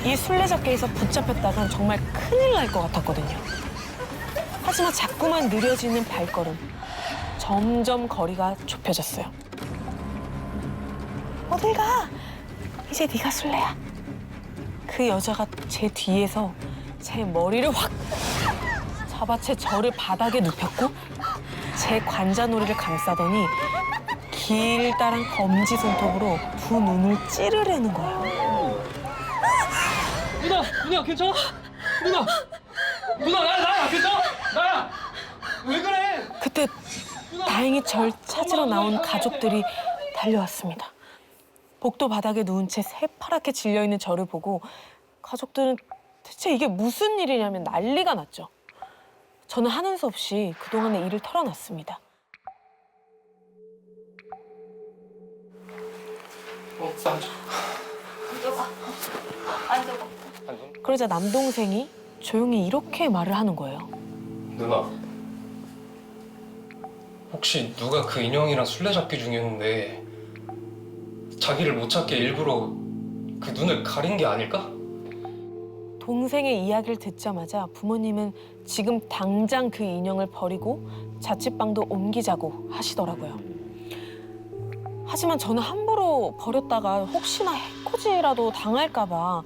이 술래잡기에서 붙잡혔다간 정말 큰일 날 것 같았거든요. 하지만 자꾸만 느려지는 발걸음. 점점 거리가 좁혀졌어요. 어딜 가? 이제 네가 술래야. 그 여자가 제 뒤에서 제 머리를 확 잡아채 저를 바닥에 눕혔고 제 관자놀이를 감싸더니 길다란 검지 손톱으로 두 눈을 찌르려는 거예요. 누나 괜찮아? 누나 나야 괜찮아? 나야 왜 그래? 그때 다행히 절 찾으러 나온 가족들이 달려왔습니다. 복도 바닥에 누운 채 새파랗게 질려있는 저를 보고 가족들은 대체 이게 무슨 일이냐면 난리가 났죠. 저는 하는 수 없이 그동안의 일을 털어놨습니다. 앉아봐. 그러자 남동생이 조용히 이렇게 말을 하는 거예요. 누나, 혹시 누가 그 인형이랑 술래잡기 중이었는데 자기를 못 찾게 일부러 그 눈을 가린 게 아닐까? 동생의 이야기를 듣자마자 부모님은 지금 당장 그 인형을 버리고 자취방도 옮기자고 하시더라고요. 하지만 저는 함부로 버렸다가 혹시나 해코지라도 당할까 봐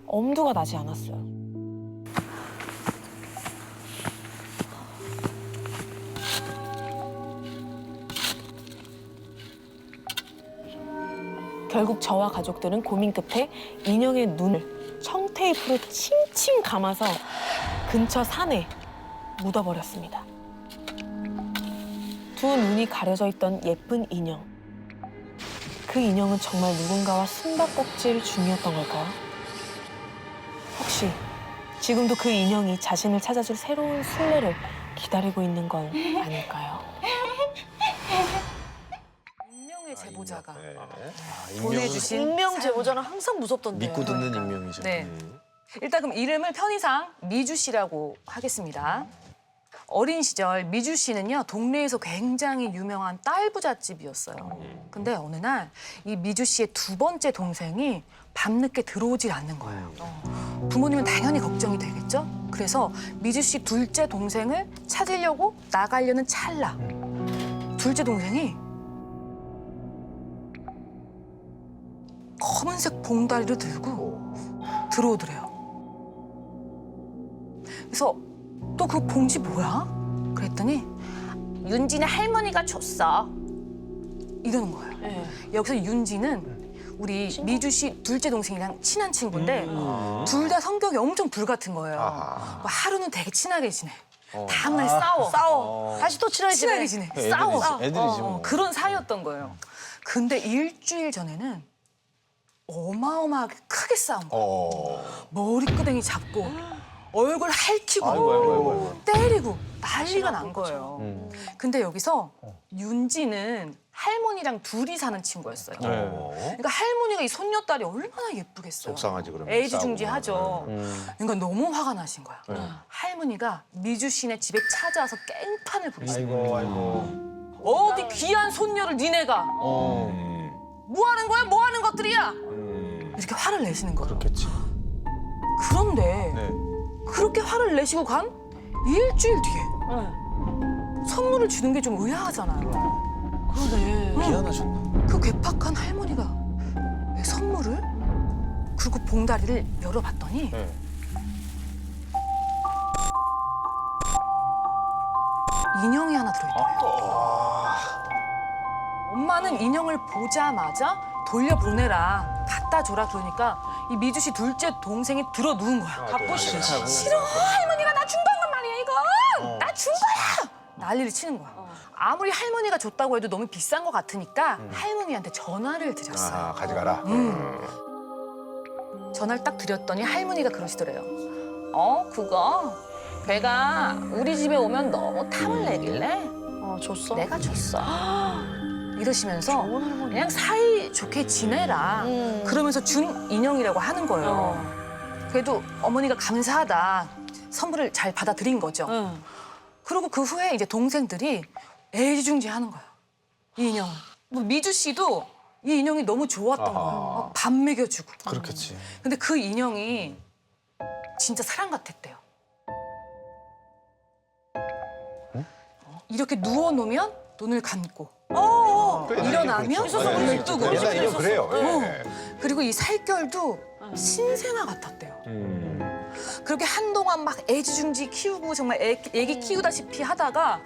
엄두가 나지 않았어요. 결국 저와 가족들은 고민 끝에 인형의 눈을 청테이프로 칭칭 감아서 근처 산에 묻어버렸습니다. 두 눈이 가려져 있던 예쁜 인형. 그 인형은 정말 누군가와 숨바꼭질 중이었던 걸까요? 혹시 지금도 그 인형이 자신을 찾아줄 새로운 술래를 기다리고 있는 건 아닐까요? 익명의 제보자가 보내주신 익명 제보자는 항상 무섭던데. 믿고 듣는 익명이죠. 네. 일단 그럼 이름을 편의상 미주 씨라고 하겠습니다. 어린 시절 미주 씨는요 동네에서 굉장히 유명한 딸 부잣집이었어요. 근데 어느 날 이 미주 씨의 두 번째 동생이 밤늦게 들어오질 않는 거예요. 부모님은 당연히 걱정이 되겠죠. 그래서 미주 씨 둘째 동생을 찾으려고 나가려는 찰나 둘째 동생이 검은색 봉다리를 들고 들어오더래요. 그래서 또 그 봉지 뭐야? 그랬더니 윤지네 할머니가 줬어. 이러는 거예요. 여기서 윤지는 우리 미주 씨 둘째 동생이랑 친한 친구인데 둘 다 성격이 엄청 불같은 거예요. 뭐 하루는 되게 친하게 지내. 다음날 싸워. 다시 또 친하게 지내. 싸워. 애들이지 뭐. 그런 사이였던 거예요. 근데 일주일 전에는 어마어마하게 크게 싸운 거예요. 머리끄댕이 잡고 얼굴 핥히고 아이고. 때리고 난리가 난 거예요. 근데 여기서 윤지는 할머니랑 둘이 사는 친구였어요. 네. 그러니까 할머니가 이 손녀딸이 얼마나 예쁘겠어요. 속상하지 그러면. 애지중지하죠. 싸우고. 그러니까 너무 화가 나신 거야. 네. 할머니가 미주 씨네 집에 찾아와서 깽판을 부리시는 아이고 거예요. 아이고. 어디 귀한 손녀를 니네가 뭐 하는 거야? 뭐 하는 것들이야? 이렇게 화를 내시는 거예요. 그렇겠지. 그런데 네. 그렇게 화를 내시고 간 일주일 뒤에 선물을 주는 게 좀 의아하잖아요. 그러네. 미안하셨나? 그 괴팍한 할머니가 왜 선물을? 그리고 봉다리를 열어봤더니 네. 인형이 하나 들어있더래요. 엄마는 인형을 보자마자 돌려보내라, 갖다 줘라 그러니까 이 미주 씨 둘째 동생이 들어 누운 거야. 갖고 싫어. 싫어. 할머니가 나 준 거란 말이야 이건. 나 준 거야. 난리를 치는 거야. 아무리 할머니가 줬다고 해도 너무 비싼 것 같으니까 할머니한테 전화를 드렸어요. 아, 가져가라. 전화를 딱 드렸더니 할머니가 그러시더래요. 그거 걔가 우리 집에 오면 너무 탐을 내길래 줬어? 내가 줬어. 이러시면서 그냥 사이 좋게 지내라. 그러면서 준 인형이라고 하는 거예요. 그래도 어머니가 감사하다. 선물을 잘 받아들인 거죠. 그리고 그 후에 이제 동생들이 애지중지하는 거야. 이 인형을. 뭐 미주 씨도 이 인형이 너무 좋았던 거야. 막 밥 먹여주고. 그렇겠지. 근데 그 인형이 진짜 사랑 같았대요. 이렇게 누워놓으면 눈을 감고 일어나면 눈을 뜨고 옛날 인형 그래요. 그리고 이 살결도 신생아 같았대요. 그렇게 한동안 막 애지중지 키우고 정말 애기 키우다시피 하다가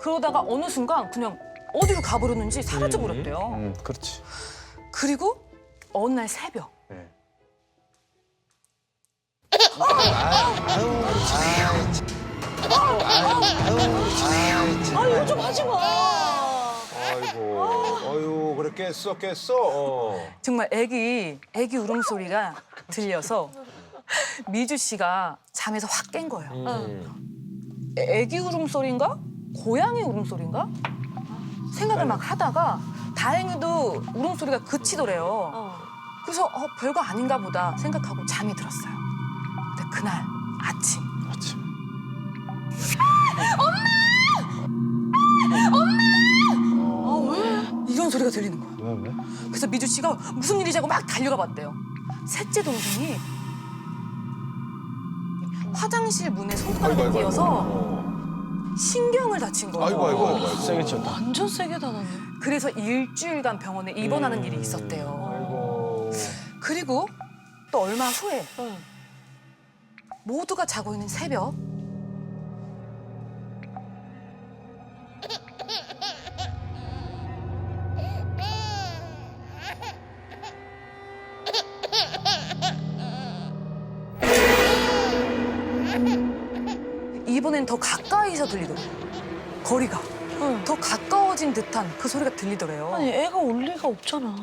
그러다가 어느 순간 그냥 어디로 가버렸는지 사라져버렸대요. 그렇지. 그리고 어느 날 새벽 이거 좀 하지 마. 아이고, 아유, 그래 깼어. 정말 애기 울음소리가 들려서 미주 씨가 잠에서 확 깬 거예요. 애기 울음소리인가? 고양이 울음소리인가? 생각을 막 하다가 다행히도 울음소리가 그치더래요. 그래서 별거 아닌가 보다 생각하고 잠이 들었어요. 근데 그날 아침. 엄마! 왜? 이런 소리가 들리는 거야. 왜? 그래서 미주 씨가 무슨 일이지 하고 막 달려가 봤대요. 셋째 동생이 화장실 문에 손가락을 띄어서 신경을 다친 거예요. 아이고. 세게 쳤다. 완전 세게 닫았네. 그래서 일주일간 병원에 입원하는 일이 있었대요. 그리고 또 얼마 후에 모두가 자고 있는 새벽 이번엔 더 가까이서 들리더래요. 거리가 더 가까워진 듯한 그 소리가 들리더래요. 아니 애가 올 리가 없잖아.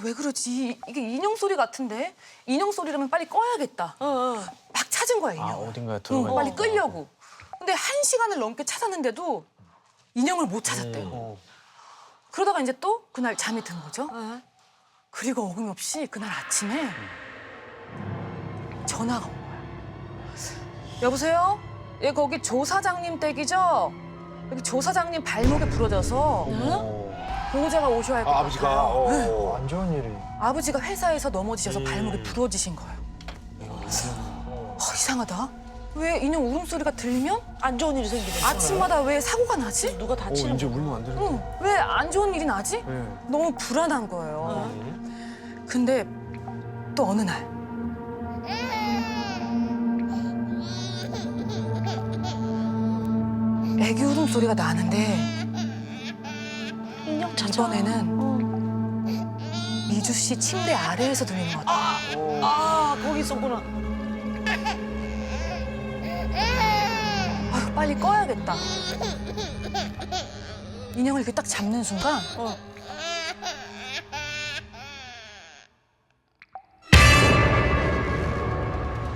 왜 그러지? 이게 인형 소리 같은데? 인형 소리라면 빨리 꺼야겠다. 막 찾은 거야, 인형. 어딘가에 들어가. 빨리 끌려고. 근데 1시간을 넘게 찾았는데도 인형을 못 찾았대요. 그러다가 이제 또 그날 잠이 든 거죠. 그리고 어김없이 그날 아침에 전화가 온 거야. 여보세요? 예, 거기 조 사장님 댁이죠? 여기 조 사장님 발목에 부러져서 보호자가 오셔야 할 것 같아요. 아버지가. 안 좋은 일이. 아버지가 회사에서 넘어지셔서 발목이 부러지신 거예요. 이상하다. 왜 인형 울음소리가 들리면 안 좋은 일이 생기네. 아침마다 왜 사고가 나지? 누가 다치는 이제 울면 안 되는데. 왜 안 좋은 일이 나지? 너무 불안한 거예요. 근데 또 어느 날 애기 울음소리가 나는데 인형 찾아. 이번에는 미주 씨 침대 아래에서 들리는 것 같아요. 거기 있었구나. 아유, 빨리 꺼야겠다. 인형을 이렇게 딱 잡는 순간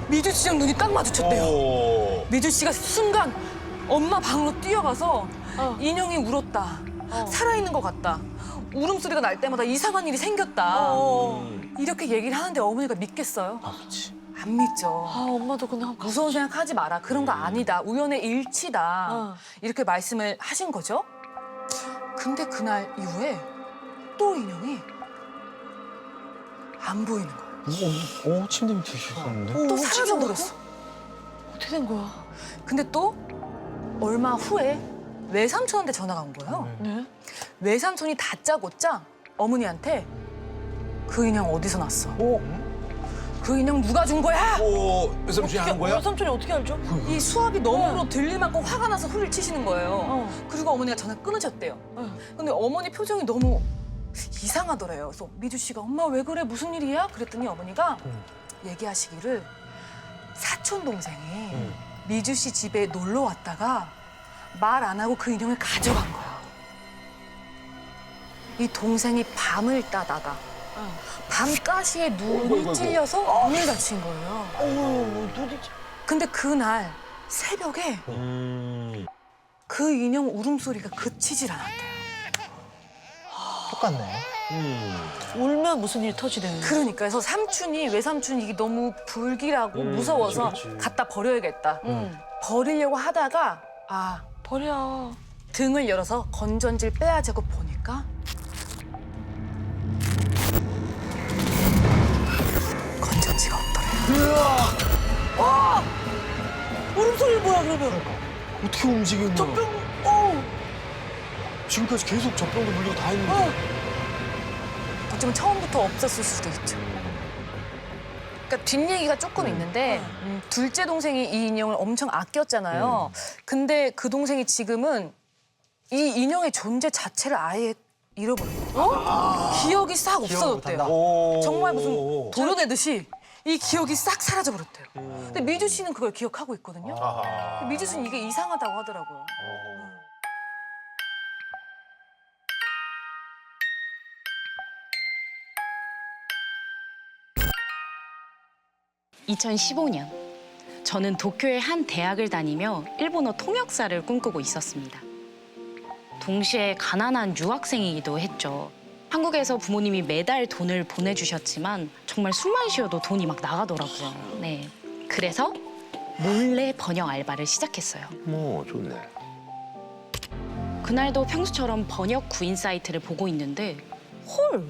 미주 씨랑 눈이 딱 마주쳤대요. 미주 씨가 순간 엄마 방으로 뛰어가서 인형이 울었다. 살아있는 것 같다. 울음소리가 날 때마다 이상한 일이 생겼다. 이렇게 얘기를 하는데 어머니가 믿겠어요? 안 믿죠. 엄마도 그냥 무서운 생각하지 마라. 그런 거 아니다. 우연의 일치다. 이렇게 말씀을 하신 거죠. 근데 그날 이후에 또 인형이 안 보이는 거야. 침대 밑에 있었는데? 또 사라져버렸어. 어떻게 된 거야? 근데 또 얼마 후에 외삼촌한테 전화가 온 거예요. 네? 외삼촌이 다짜고짜 어머니한테 그 인형 어디서 났어? 그 인형 누가 준 거야? 외삼촌이 하는 거야? 외삼촌이 어떻게 알죠? 이 수압이 너무 들릴 만큼 화가 나서 소리를 치시는 거예요. 그리고 어머니가 전화 끊으셨대요. 근데 어머니 표정이 너무 이상하더래요. 그래서 미주 씨가 엄마 왜 그래? 무슨 일이야? 그랬더니 어머니가 얘기하시기를 사촌 동생이 미주 씨 집에 놀러 왔다가 말 안 하고 그 인형을 가져간 거야. 이 동생이 밤을 따다가 밤가시에 눈이 찔려서 눈을 다친 거예요. 근데 그날 새벽에 그 인형 울음소리가 그치질 않았대요. 똑같네. 울면 무슨 일이 터지대는. 그러니까 그래서 외삼촌이 이게 너무 불길하고 무서워서 그치. 갖다 버려야겠다. 버리려고 하다가 버려. 등을 열어서 건전지를 빼야지고 보니까 건전지가 없더래요. 울음소리 뭐야 그러면? 어떻게 움직이는 거야? 젖병. 지금까지 계속 젖병도 물리고 다 했는데. 어쩌면 처음부터 없었을 수도 있죠. 그러니까 뒷얘기가 조금 있는데 둘째 동생이 이 인형을 엄청 아꼈잖아요. 근데 그 동생이 지금은 이 인형의 존재 자체를 아예 잃어버렸어요. 기억이 싹 없어졌대요. 정말 무슨 도려내듯이 이 기억이 싹 사라져버렸대요. 근데 미주 씨는 그걸 기억하고 있거든요. 미주 씨는 이게 이상하다고 하더라고요. 2015년 저는 도쿄의 한 대학을 다니며 일본어 통역사를 꿈꾸고 있었습니다. 동시에 가난한 유학생이기도 했죠. 한국에서 부모님이 매달 돈을 보내주셨지만 정말 숨만 쉬어도 돈이 막 나가더라고요. 네, 그래서 몰래 번역 알바를 시작했어요. 좋네. 그날도 평소처럼 번역 구인 사이트를 보고 있는데 헐,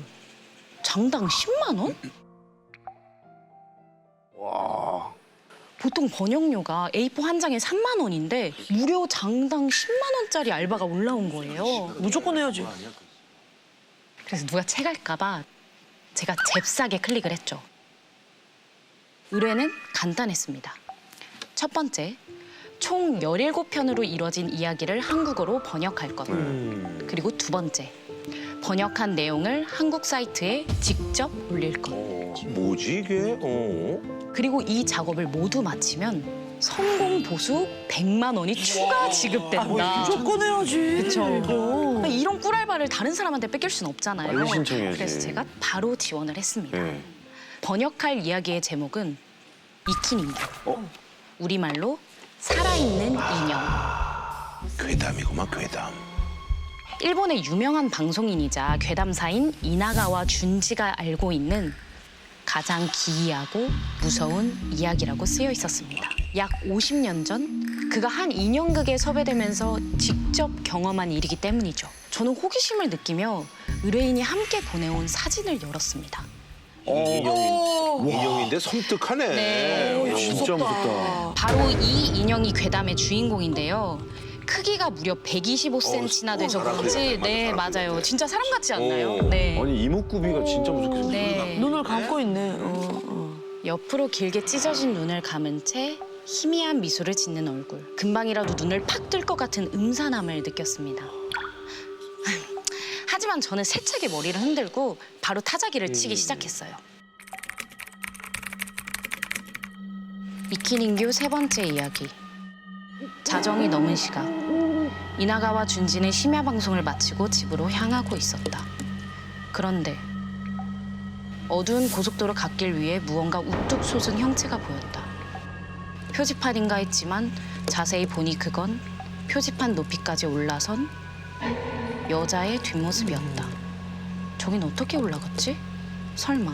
장당 10만 원? 와. 보통 번역료가 A4 한 장에 3만 원인데 무려 장당 10만 원짜리 알바가 올라온 거예요. 무조건 해야지. 그래서 누가 채갈까 봐 제가 잽싸게 클릭을 했죠. 의뢰는 간단했습니다. 첫 번째, 총 17편으로 이뤄진 이야기를 한국어로 번역할 것. 그리고 두 번째, 번역한 내용을 한국 사이트에 직접 올릴 것. 뭐지 이게? 그리고 이 작업을 모두 마치면 성공 보수 100만 원이 추가 지급된다. 무조건 해야지. 그렇죠. 이런 꿀알바를 다른 사람한테 뺏길 수는 없잖아요. 빨리 신청해야지. 그래서 제가 바로 지원을 했습니다. 번역할 이야기의 제목은 이키닌교. 우리말로 살아있는 인형. 괴담이구만 괴담. 일본의 유명한 방송인이자 괴담사인 이나가와 준지가 알고 있는 가장 기이하고 무서운 이야기라고 쓰여 있었습니다. 약 50년 전 그가 한 인형극에 섭외되면서 직접 경험한 일이기 때문이죠. 저는 호기심을 느끼며 의뢰인이 함께 보내온 사진을 열었습니다. 인형인데 섬뜩하네. 네. 진짜 무섭다. 바로 이 인형이 괴담의 주인공인데요. 크기가 무려 125cm나 돼서 그런지 네 맞아요. 진짜 사람 같지 않나요? 네. 아니 이목구비가 진짜 무섭게 생겼다. 네. 눈을 감고 있네. 옆으로 길게 찢어진 눈을 감은 채 희미한 미소를 짓는 얼굴. 금방이라도 눈을 팍 뜰 것 같은 음산함을 느꼈습니다. 하지만 저는 세차게 머리를 흔들고 바로 타자기를 치기 시작했어요. 이키닌교 세 번째 이야기. 자정이 넘은 시각. 이나가와 준지는 심야 방송을 마치고 집으로 향하고 있었다. 그런데 어두운 고속도로 갓길 위에 무언가 우뚝 솟은 형체가 보였다. 표지판인가 했지만 자세히 보니 그건 표지판 높이까지 올라선 여자의 뒷모습이었다. 저긴 어떻게 올라갔지? 설마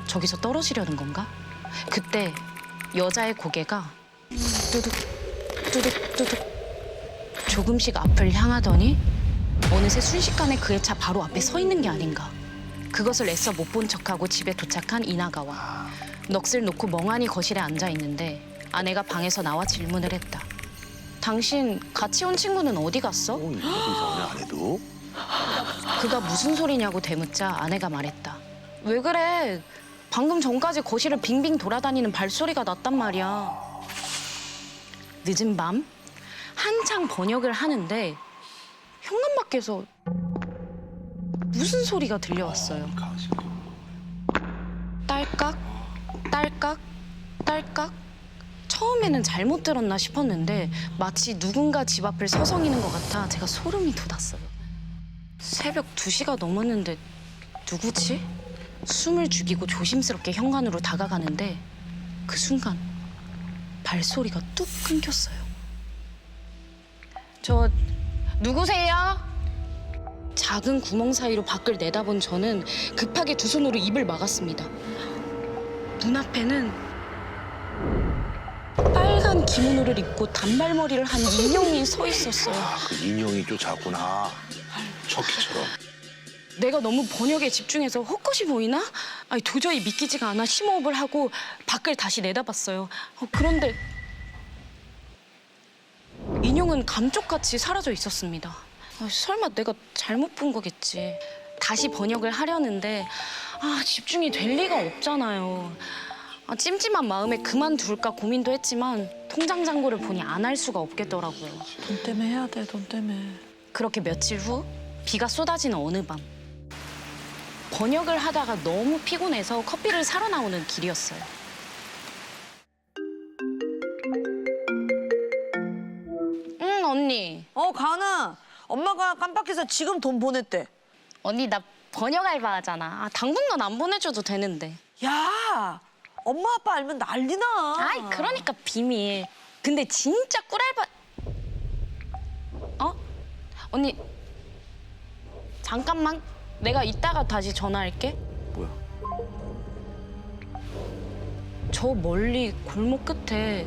저기서 떨어지려는 건가? 그때 여자의 고개가 뚜둑 뚜둑 뚜둑 조금씩 앞을 향하더니 어느새 순식간에 그의 차 바로 앞에 서 있는 게 아닌가. 그것을 애써 못 본 척하고 집에 도착한 이나가와. 넋을 놓고 멍하니 거실에 앉아 있는데 아내가 방에서 나와 질문을 했다. 당신 같이 온 친구는 어디 갔어? 이상하네 아내도. 그가 무슨 소리냐고 되묻자 아내가 말했다. 왜 그래? 방금 전까지 거실을 빙빙 돌아다니는 발소리가 났단 말이야. 늦은 밤 한창 번역을 하는데 현관 밖에서 무슨 소리가 들려왔어요. 딸깍, 딸깍, 딸깍. 처음에는 잘못 들었나 싶었는데 마치 누군가 집 앞을 서성이는 것 같아 제가 소름이 돋았어요. 새벽 2시가 넘었는데 누구지? 숨을 죽이고 조심스럽게 현관으로 다가가는데 그 순간 발소리가 뚝 끊겼어요. 저 누구세요? 작은 구멍 사이로 밖을 내다본 저는 급하게 두 손으로 입을 막았습니다. 눈앞에는 빨간 기모노를 입고 단발머리를 한 인형이 서 있었어요. 그 인형이 쫓아왔구나. 척키처럼. 내가 너무 번역에 집중해서 헛것이 보이나? 아니, 도저히 믿기지가 않아 심호흡을 하고 밖을 다시 내다봤어요. 그런데 인형은 감쪽같이 사라져 있었습니다. 설마 내가 잘못 본 거겠지. 다시 번역을 하려는데 집중이 될 리가 없잖아요. 찜찜한 마음에 그만둘까 고민도 했지만 통장 잔고를 보니 안 할 수가 없겠더라고요. 돈 때문에 해야 돼, 돈 때문에. 그렇게 며칠 후 비가 쏟아지는 어느 밤 번역을 하다가 너무 피곤해서 커피를 사러 나오는 길이었어요. 응, 언니. 가은아. 엄마가 깜빡해서 지금 돈 보냈대. 언니, 나 번역 알바하잖아. 당분간 안 보내줘도 되는데. 야, 엄마 아빠 알면 난리나. 아이, 그러니까 비밀. 근데 진짜 꿀알바... 언니, 잠깐만. 내가 이따가 다시 전화할게. 뭐야? 저 멀리 골목 끝에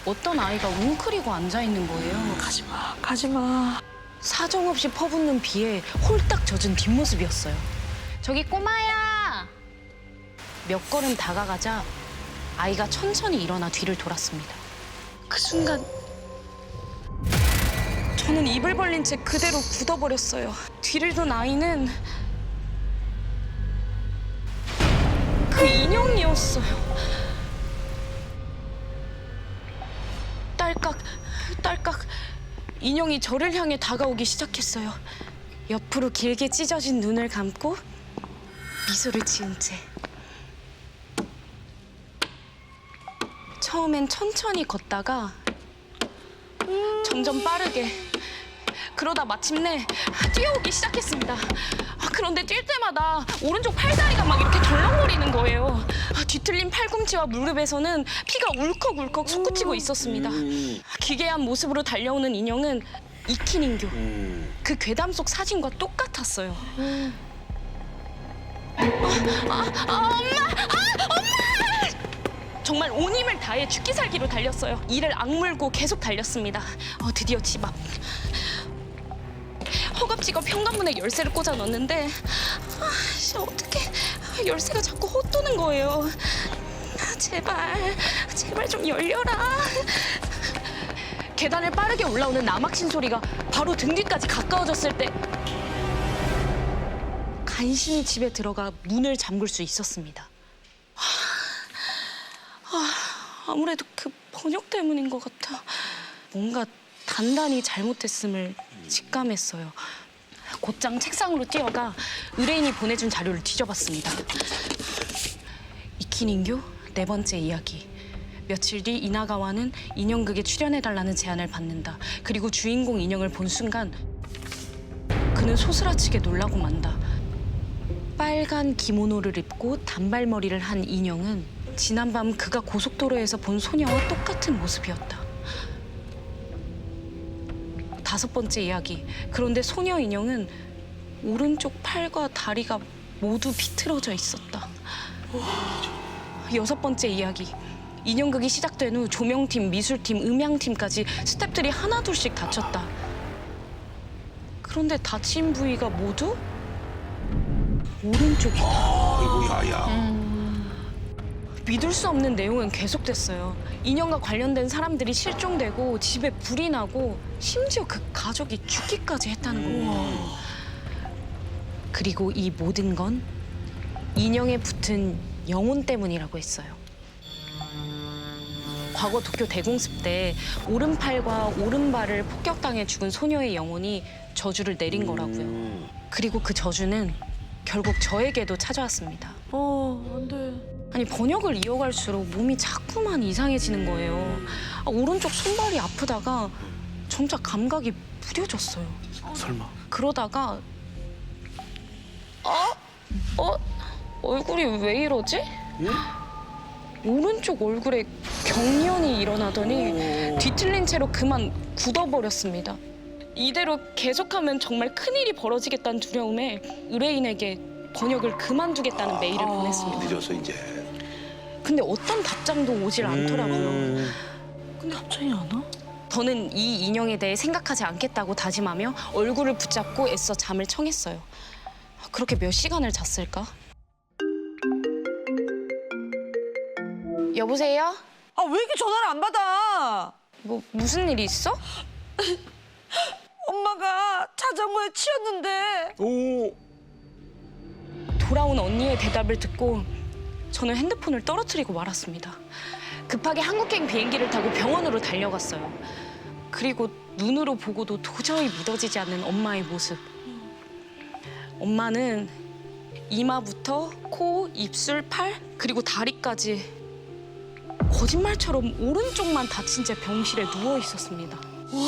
어떤 아이가 웅크리고 앉아있는 거예요. 가지마, 가지마. 사정없이 퍼붓는 비에 홀딱 젖은 뒷모습이었어요. 저기 꼬마야! 몇 걸음 다가가자 아이가 천천히 일어나 뒤를 돌았습니다. 그 순간 저는 입을 벌린 채 그대로 굳어버렸어요. 뒤를 돈 아이는 그 인형이었어요. 딸깍, 딸깍. 인형이 저를 향해 다가오기 시작했어요. 옆으로 길게 찢어진 눈을 감고 미소를 지은 채. 처음엔 천천히 걷다가 점점 빠르게. 그러다 마침내 뛰어오기 시작했습니다. 그런데 뛸 때마다 오른쪽 팔다리가 막 이렇게 덜렁거리는 거예요. 뒤틀린 팔꿈치와 무릎에서는 피가 울컥울컥 솟구치고 있었습니다. 기괴한 모습으로 달려오는 인형은 이키닌교. 그 괴담 속 사진과 똑같았어요. 엄마! 정말 온 힘을 다해 죽기 살기로 달렸어요. 이를 악물고 계속 달렸습니다. 드디어 집 앞. 허겁지겁 현관문에 열쇠를 꽂아 넣었는데 어떡해. 열쇠가 자꾸 헛도는 거예요. 제발 좀 열려라. 계단을 빠르게 올라오는 남학신 소리가 바로 등 뒤까지 가까워졌을 때 간신히 집에 들어가 문을 잠글 수 있었습니다. 아무래도 그 번역 때문인 것 같아. 뭔가 단단히 잘못했음을 직감했어요. 곧장 책상으로 뛰어가 의뢰인이 보내준 자료를 뒤져봤습니다. 이키닌교 4번째 이야기. 며칠 뒤 이나가와는 인형극에 출연해달라는 제안을 받는다. 그리고 주인공 인형을 본 순간 그는 소스라치게 놀라고 만다. 빨간 기모노를 입고 단발머리를 한 인형은 지난밤 그가 고속도로에서 본 소녀와 똑같은 모습이었다. 5번째 이야기. 그런데 소녀 인형은 오른쪽 팔과 다리가 모두 비틀어져 있었다. 6번째 이야기. 인형극이 시작된 후 조명팀, 미술팀, 음향팀까지 스태프들이 하나둘씩 다쳤다. 그런데 다친 부위가 모두 오른쪽이다. 아이고 야야. 믿을 수 없는 내용은 계속됐어요. 인형과 관련된 사람들이 실종되고 집에 불이 나고 심지어 그 가족이 죽기까지 했다는 겁니다. 그리고 이 모든 건 인형에 붙은 영혼 때문이라고 했어요. 과거 도쿄 대공습 때 오른팔과 오른발을 폭격당해 죽은 소녀의 영혼이 저주를 내린 거라고요. 그리고 그 저주는 결국 저에게도 찾아왔습니다. 안 돼. 아니 번역을 이어갈수록 몸이 자꾸만 이상해지는 거예요. 오른쪽 손발이 아프다가 점차 감각이 무뎌졌어요. 설마. 그러다가 얼굴이 왜 이러지? 오른쪽 얼굴에 경련이 일어나더니 뒤틀린 채로 그만 굳어버렸습니다. 이대로 계속하면 정말 큰일이 벌어지겠다는 두려움에 의뢰인에게 번역을 그만두겠다는 메일을 보냈습니다. 늦어서 이제. 근데 어떤 답장도 오질 않더라고요. 근데 답장이 안 와? 저는 이 인형에 대해 생각하지 않겠다고 다짐하며 얼굴을 붙잡고 애써 잠을 청했어요. 그렇게 몇 시간을 잤을까? 여보세요? 아, 왜 이렇게 전화를 안 받아? 무슨 일이 있어? 엄마가 자전거에 치였는데. 돌아온 언니의 대답을 듣고 저는 핸드폰을 떨어뜨리고 말았습니다. 급하게 한국행 비행기를 타고 병원으로 달려갔어요. 그리고 눈으로 보고도 도저히 믿어지지 않는 엄마의 모습. 엄마는 이마부터 코, 입술, 팔, 그리고 다리까지 거짓말처럼 오른쪽만 다친 채 병실에 누워 있었습니다. 오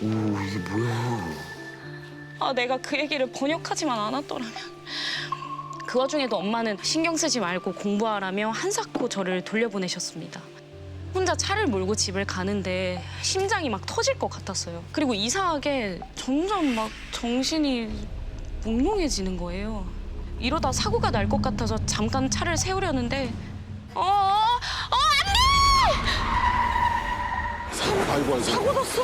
이게 뭐야? 내가 그 얘기를 번역하지만 않았더라면. 그 와중에도 엄마는 신경 쓰지 말고 공부하라며 한사코 저를 돌려보내셨습니다. 혼자 차를 몰고 집을 가는데 심장이 막 터질 것 같았어요. 그리고 이상하게 점점 막 정신이 몽롱해지는 거예요. 이러다 사고가 날 것 같아서 잠깐 차를 세우려는데 아이고. 사고 났어?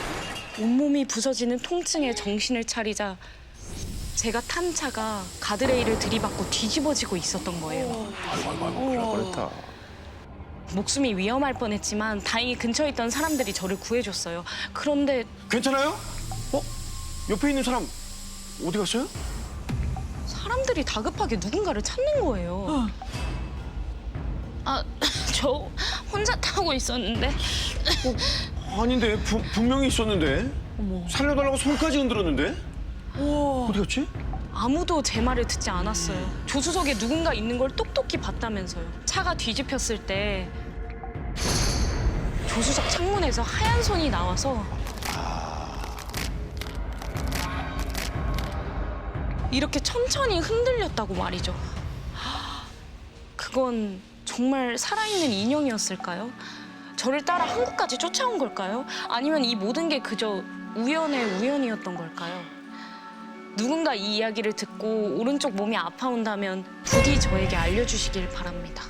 온몸이 부서지는 통증에 정신을 차리자 제가 탄 차가 가드레일을 들이받고 뒤집어지고 있었던 거예요. 아이고 큰일 날 뻔했다. 목숨이 위험할 뻔했지만 다행히 근처에 있던 사람들이 저를 구해줬어요. 그런데 괜찮아요? 옆에 있는 사람 어디 갔어요? 사람들이 다급하게 누군가를 찾는 거예요. 저 혼자 타고 있었는데. 아닌데 분명히 있었는데. 살려달라고 손까지 흔들었는데. 어디 갔지? 아무도 제 말을 듣지 않았어요. 조수석에 누군가 있는 걸 똑똑히 봤다면서요. 차가 뒤집혔을 때 조수석 창문에서 하얀 손이 나와서 이렇게 천천히 흔들렸다고 말이죠. 그건 정말 살아있는 인형이었을까요? 저를 따라 한국까지 쫓아온 걸까요? 아니면 이 모든 게 그저 우연의 우연이었던 걸까요? 누군가 이 이야기를 듣고 오른쪽 몸이 아파온다면 부디 저에게 알려주시길 바랍니다.